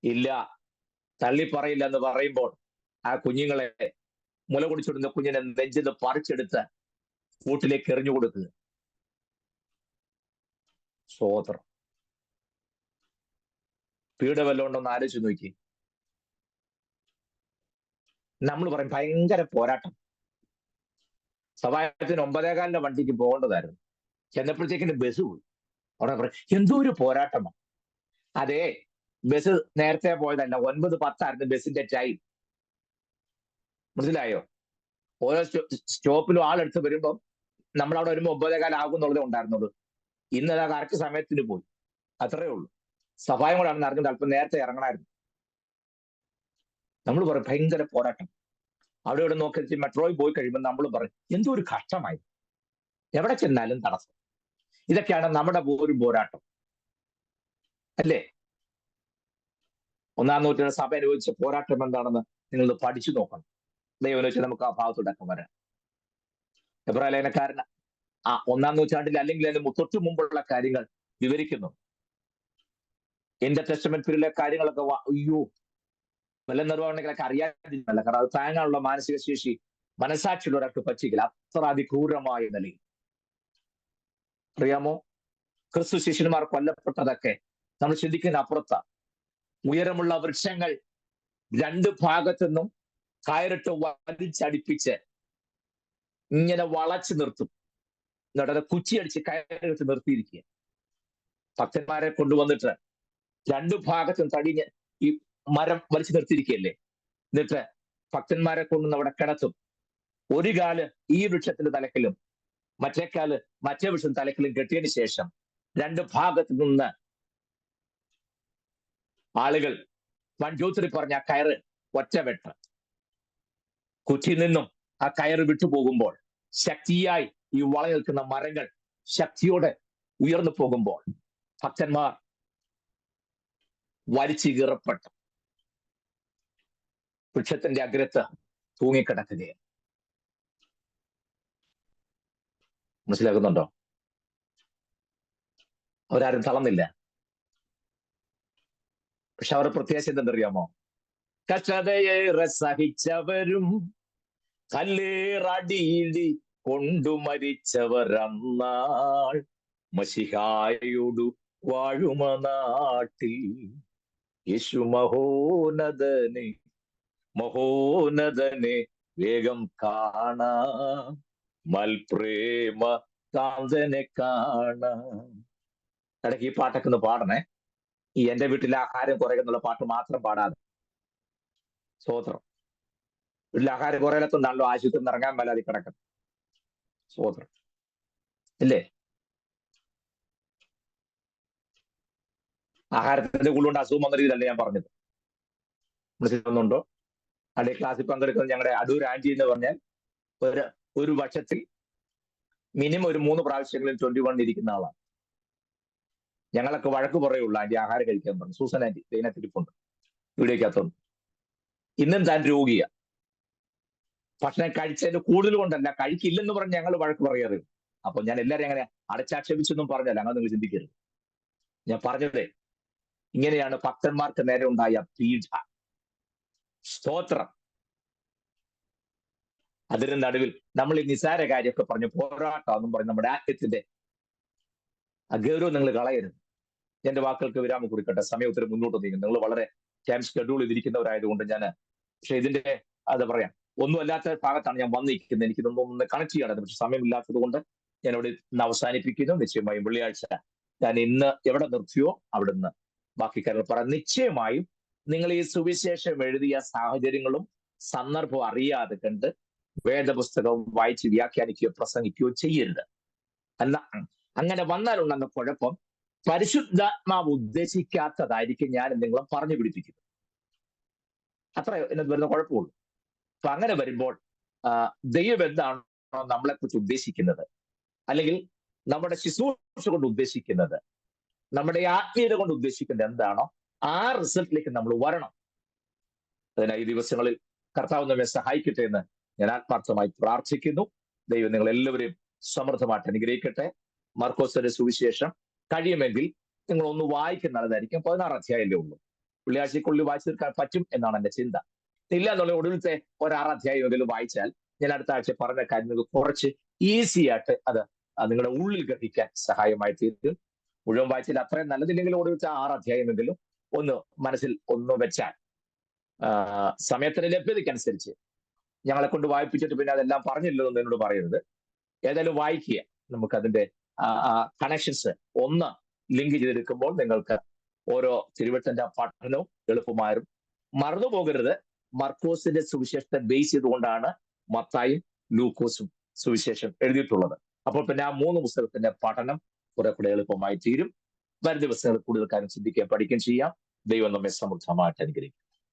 ഇല്ല, തള്ളി പറയില്ല എന്ന് പറയുമ്പോൾ ആ കുഞ്ഞുങ്ങളെ, മുല കുടിച്ചിടുന്ന കുഞ്ഞിനെ നെഞ്ചിന്ന് പറിച്ചെടുത്ത് കൂട്ടിലേക്ക് എറിഞ്ഞു കൊടുക്കുക. സ്തോത്രം. പീഡ വല്ലോണ്ടെന്ന് ആലോചിച്ച് നോക്കി. നമ്മൾ പറയും ഭയങ്കര പോരാട്ടം. സഭായത്തിന് 9:15 വണ്ടിക്ക് പോകേണ്ടതായിരുന്നു. ചെന്നപ്പോഴത്തേക്കിന്റെ ബസ് പോയി. അവിടെ പറയും എന്തോ ഒരു പോരാട്ടമാണ്. അതെ, ബസ് നേരത്തെ പോയതല്ല, 9:10 ബസിന്റെ ടൈം. മനസ്സിലായോ? ഓരോ സ്റ്റോപ്പിലും ആളെടുത്ത് വരുമ്പോൾ നമ്മൾ അവിടെ വരുമ്പോൾ 9:15 ആകുന്നുള്ളതേ ഉണ്ടായിരുന്നുള്ളൂ. ഇന്നത് കറക്റ്റ് സമയത്തിന് പോയി, അത്രേ ഉള്ളൂ. സഭായം കൂടാണെന്ന് അറിഞ്ഞിട്ട് അല്പം നേരത്തെ ഇറങ്ങണമായിരുന്നു. നമ്മൾ പറയും ഭയങ്കര പോരാട്ടം. അവിടെ ഇവിടെ നോക്കി മെട്രോയിൽ പോയി കഴിയുമ്പോൾ നമ്മൾ പറയും എന്തോ ഒരു കഷ്ടമായി, എവിടെ ചെന്നാലും തടസ്സം. ഇതൊക്കെയാണ് നമ്മുടെ ഒരു പോരാട്ടം, അല്ലേ? 1-ാം നൂറ്റാണ്ട് സഭ അനുഭവിച്ച പോരാട്ടം എന്താണെന്ന് നിങ്ങൾ പഠിച്ചു നോക്കണം. ദൈവം വെച്ച് നമുക്ക് ആ ഭാഗത്തോടൊക്കെ വരാം. എബ്രായ ലേഖനക്കാരൻ 1-ാം നൂറ്റാണ്ടിൽ അല്ലെങ്കിൽ അതിന് തൊട്ടു മുമ്പുള്ള കാര്യങ്ങൾ വിവരിക്കുന്നു. ഇന്റർ ടെസ്റ്റമെന്റ് പീരിയഡിലെ കാര്യങ്ങളൊക്കെ വല്ല നിർവഹണങ്ങളൊക്കെ അറിയാതില്ല. കാരണം അത് താങ്ങാനുള്ള മാനസിക ശേഷി മനസാക്ഷിയുള്ളവർക്ക് പറ്റിക്കില്ല. അത്ര അതിക്രൂരമായ നിലയിൽ അറിയാമോ? ക്രിസ്തു ശിഷ്യന്മാർ കൊല്ലപ്പെട്ടതൊക്കെ നമ്മൾ ചിന്തിക്കുന്ന അപ്പുറത്താ. ഉയരമുള്ള വൃക്ഷങ്ങൾ രണ്ട് ഭാഗത്തു നിന്നും കയറിട്ട് വലിച്ചടിപ്പിച്ച് ഇങ്ങനെ വളച്ചു നിർത്തും. എന്നിട്ട് കുച്ചിയടിച്ച് കയറിട്ട് നിർത്തിയിരിക്കുക. ഭക്തന്മാരെ കൊണ്ടുവന്നിട്ട് രണ്ടു ഭാഗത്തും തടിഞ്ഞ് ഈ മരം വലിച്ചു നിർത്തിയിരിക്കുകയല്ലേ. എന്നിട്ട് ഭക്തന്മാരെ കൊണ്ടുവന്ന് അവിടെ കിടത്തും. ഒരു കാല് ഈ വൃക്ഷത്തിന്റെ തലക്കിലും മറ്റേ കാല് മറ്റേ വൃക്ഷത്തിന്റെ തലക്കിലും കെട്ടിയതിനു ശേഷം രണ്ട് ഭാഗത്തു നിന്ന് ആളുകൾ വൺജൂത്തിരി പറഞ്ഞ ആ കയറ് ഒറ്റവെട്ട് കുറ്റിയിൽ നിന്നും ആ കയറ് വിട്ടുപോകുമ്പോൾ ശക്തിയായി ഈ വളഞ്ഞു നിൽക്കുന്ന മരങ്ങൾ ശക്തിയോടെ ഉയർന്നു പോകുമ്പോൾ ഭക്തന്മാർ വലിച്ചു കീറപ്പെട്ട് വൃക്ഷത്തിന്റെ അഗ്രത്ത് തൂങ്ങിക്കിടക്കുകയാണ്. മനസ്സിലാക്കുന്നുണ്ടോ? അവരാരും തളർന്നില്ല. പക്ഷെ അവരുടെ പ്രത്യാശ എന്തെന്നറിയാമോ? കഷ്ടതയേറെ സഹിച്ചവരും കല്ലേറടിയിടി കൊണ്ടു മരിച്ചവർ അന്നാൾ മശിഹായോടു വാഴുമ നാട്ടിൽ യേശു മഹോന്നതനെ മഹോന്നതനെ വേഗം കാണാം മൽപ്രേമ കാന്തനെ കാണാം. ഇടയ്ക്ക് ഈ പാട്ടൊക്കെ ഒന്ന് പാടണേ. ഈ എന്റെ വീട്ടിലെ ആഹാരം കുറയുന്നുള്ള പാട്ട് മാത്രം പാടാതെ. സ്തോത്രം. വീട്ടിൽ ആഹാരം കുറയിലത്തൊന്നാണല്ലോ ആശുപത്രിയിൽ ഇറങ്ങാൻ മേലാതെ കിടക്കുന്നത്. സ്തോത്രം ഇല്ലേ? ആഹാരത്തിന്റെ കൂടുതലുണ്ട് അസുഖം വന്ന രീതിയിലല്ല ഞാൻ പറഞ്ഞത്. മനസ്സിലാവുന്നുണ്ടോ? അവിടെ ക്ലാസ്സിൽ പങ്കെടുക്കുന്നത് ഞങ്ങളുടെ അടൂർ ആന്റി എന്ന് പറഞ്ഞാൽ ഒരു വർഷത്തിൽ മിനിമം ഒരു 3 പ്രാവശ്യങ്ങളിൽ 21 ഇരിക്കുന്ന ആളാണ്. ഞങ്ങളൊക്കെ വഴക്ക് പറയുള്ളൂ ആന്റി ആഹാരം കഴിക്കാൻ പറഞ്ഞു. സൂസൻ ആന്റി ഇതിനകത്തിരിപ്പുണ്ട് വീഡിയോക്കകത്തുണ്ട്. ഇന്നും താൻ രോഗിയാ. ഭക്ഷണം കഴിച്ചതിന് കൂടുതൽ കൊണ്ടല്ല, കഴിക്കില്ലെന്ന് പറഞ്ഞ് ഞങ്ങൾ വഴക്ക് പറയാറ്. അപ്പൊ ഞാൻ എല്ലാവരും അങ്ങനെ അടച്ചാക്ഷേപിച്ചൊന്നും പറഞ്ഞല്ല, അങ്ങനെ നിങ്ങൾ ചിന്തിക്കരുത്. ഞാൻ പറഞ്ഞതേ ഇങ്ങനെയാണ് ഭക്തന്മാർക്ക് നേരെ ഉണ്ടായ പീഡ. സ്തോത്രം. അതിന് നടുവിൽ നമ്മൾ ഈ നിസാര കാര്യമൊക്കെ പറഞ്ഞു പോരാട്ടം എന്നും പറഞ്ഞ് നമ്മുടെ ആത്മത്തിന്റെ ഗൗരവം നിങ്ങൾ കളയരുത്. എന്റെ വാക്കുകൾക്ക് വിരാമം കുറിക്കട്ടെ. സമയം ഒത്തിരി മുന്നോട്ട് നീങ്ങും. നിങ്ങൾ വളരെ ടൈം ഷെഡ്യൂൾ ചെയ്തിരിക്കുന്നവരായതുകൊണ്ട് ഞാൻ പക്ഷെ ഇതിന്റെ എന്താ പറയാ ഒന്നും അല്ലാത്ത ഭാഗത്താണ് ഞാൻ വന്നിരിക്കുന്നത്. എനിക്കിതൊന്നും ഒന്ന് കണക്ട് ചെയ്യണത്. പക്ഷെ സമയമില്ലാത്തത് കൊണ്ട് ഞാൻ ഇവിടെ ഇന്ന് അവസാനിപ്പിക്കുന്നു. നിശ്ചയമായും വെള്ളിയാഴ്ച ഞാൻ ഇന്ന് എവിടെ നിർത്തിയോ അവിടുന്ന് ബാക്കി കാര്യങ്ങൾ പറയാം. നിശ്ചയമായും നിങ്ങൾ ഈ സുവിശേഷം എഴുതിയ സാഹചര്യങ്ങളും സന്ദർഭവും അറിയാതെ കണ്ട് വേദപുസ്തകം വായിച്ച് വ്യാഖ്യാനിക്കുകയോ പ്രസംഗിക്കുകയോ ചെയ്യരുത്. അങ്ങനെ വന്നാലുണ്ടെന്ന കുഴപ്പം പരിശുദ്ധാത്മാവ് ഉദ്ദേശിക്കാത്തതായിരിക്കും ഞാൻ നിങ്ങളെ പറഞ്ഞു പിടിപ്പിക്കുന്നത്. അത്ര എന്നത് വരുന്ന കുഴപ്പമുള്ളൂ. അപ്പൊ അങ്ങനെ വരുമ്പോൾ ദൈവം എന്താണോ നമ്മളെക്കുറിച്ച് ഉദ്ദേശിക്കുന്നത്, അല്ലെങ്കിൽ നമ്മുടെ ശുശ്രൂഷ കൊണ്ട് ഉദ്ദേശിക്കുന്നത്, നമ്മുടെ ആത്മീയത കൊണ്ട് ഉദ്ദേശിക്കുന്നത് എന്താണോ ആ റിസൾട്ടിലേക്ക് നമ്മൾ വരണം. അതിനായി ഈ ദിവസങ്ങളിൽ കർത്താവ് നമ്മെ സഹായിക്കട്ടെ എന്ന് ഞാൻ ആത്മാർത്ഥമായി പ്രാർത്ഥിക്കുന്നു. ദൈവം നിങ്ങൾ എല്ലാവരെയും സമൃദ്ധമായിട്ട് അനുഗ്രഹിക്കട്ടെ. മർക്കോസിന്റെ സുവിശേഷം കഴിയുമെങ്കിൽ നിങ്ങൾ ഒന്ന് വായിക്കുന്ന നല്ലതായിരിക്കും. 16 അധ്യായമല്ലേ ഉള്ളൂ. വെള്ളിയാഴ്ചക്കുള്ളിൽ വായിച്ചു തീർക്കാൻ പറ്റും എന്നാണ് എന്റെ ചിന്ത. ഇല്ല എന്നുള്ള ഒടുവിലത്തെ 6 അധ്യായമെങ്കിലും വായിച്ചാൽ ഞാൻ അടുത്ത ആഴ്ച പറഞ്ഞ കാര്യങ്ങൾ കുറച്ച് ഈസി ആയിട്ട് അത് നിങ്ങളുടെ ഉള്ളിൽ ഗ്രഹിക്കാൻ സഹായമായി തീരും. മുഴുവൻ വായിച്ചാൽ അത്രയും നല്ലതില്ലെങ്കിൽ ഒടുവിലത്തെ 6 അധ്യായമെങ്കിലും ഒന്ന് മനസ്സിൽ ഒന്ന് വെച്ചാൽ സമയത്തിന്റെ ലഭ്യതയ്ക്കനുസരിച്ച് ഞങ്ങളെ കൊണ്ട് വായിപ്പിച്ചിട്ട് പിന്നെ അതെല്ലാം പറഞ്ഞില്ലോ എന്ന് എന്നോട് പറയരുത്. ഏതായാലും വായിക്കുക. നമുക്കതിന്റെ കണക്ഷൻസ് ഒന്ന് ലിങ്ക് ചെയ്തെടുക്കുമ്പോൾ നിങ്ങൾക്ക് ഓരോ തിരുവഴുത്തിന്റെ പഠനവും എളുപ്പമായും. മറന്നു പോകരുത്, മർക്കോസിന്റെ സുവിശേഷത്തെ ബേസ് ചെയ്തുകൊണ്ടാണ് മത്തായും ലൂക്കോസും സുവിശേഷം എഴുതിയിട്ടുള്ളത്. അപ്പോൾ പിന്നെ ആ 3 പുസ്തകത്തിന്റെ പഠനം കുറെ കൂടെ എളുപ്പമായി തീരും. വരും ദിവസങ്ങളിൽ കൂടുതൽ കാര്യം ചിന്തിക്കുകയും പഠിക്കുകയും ചെയ്യാം. ദൈവം നമ്മെ സമൃദ്ധമായിട്ട് അനുഗ്രഹിക്കും.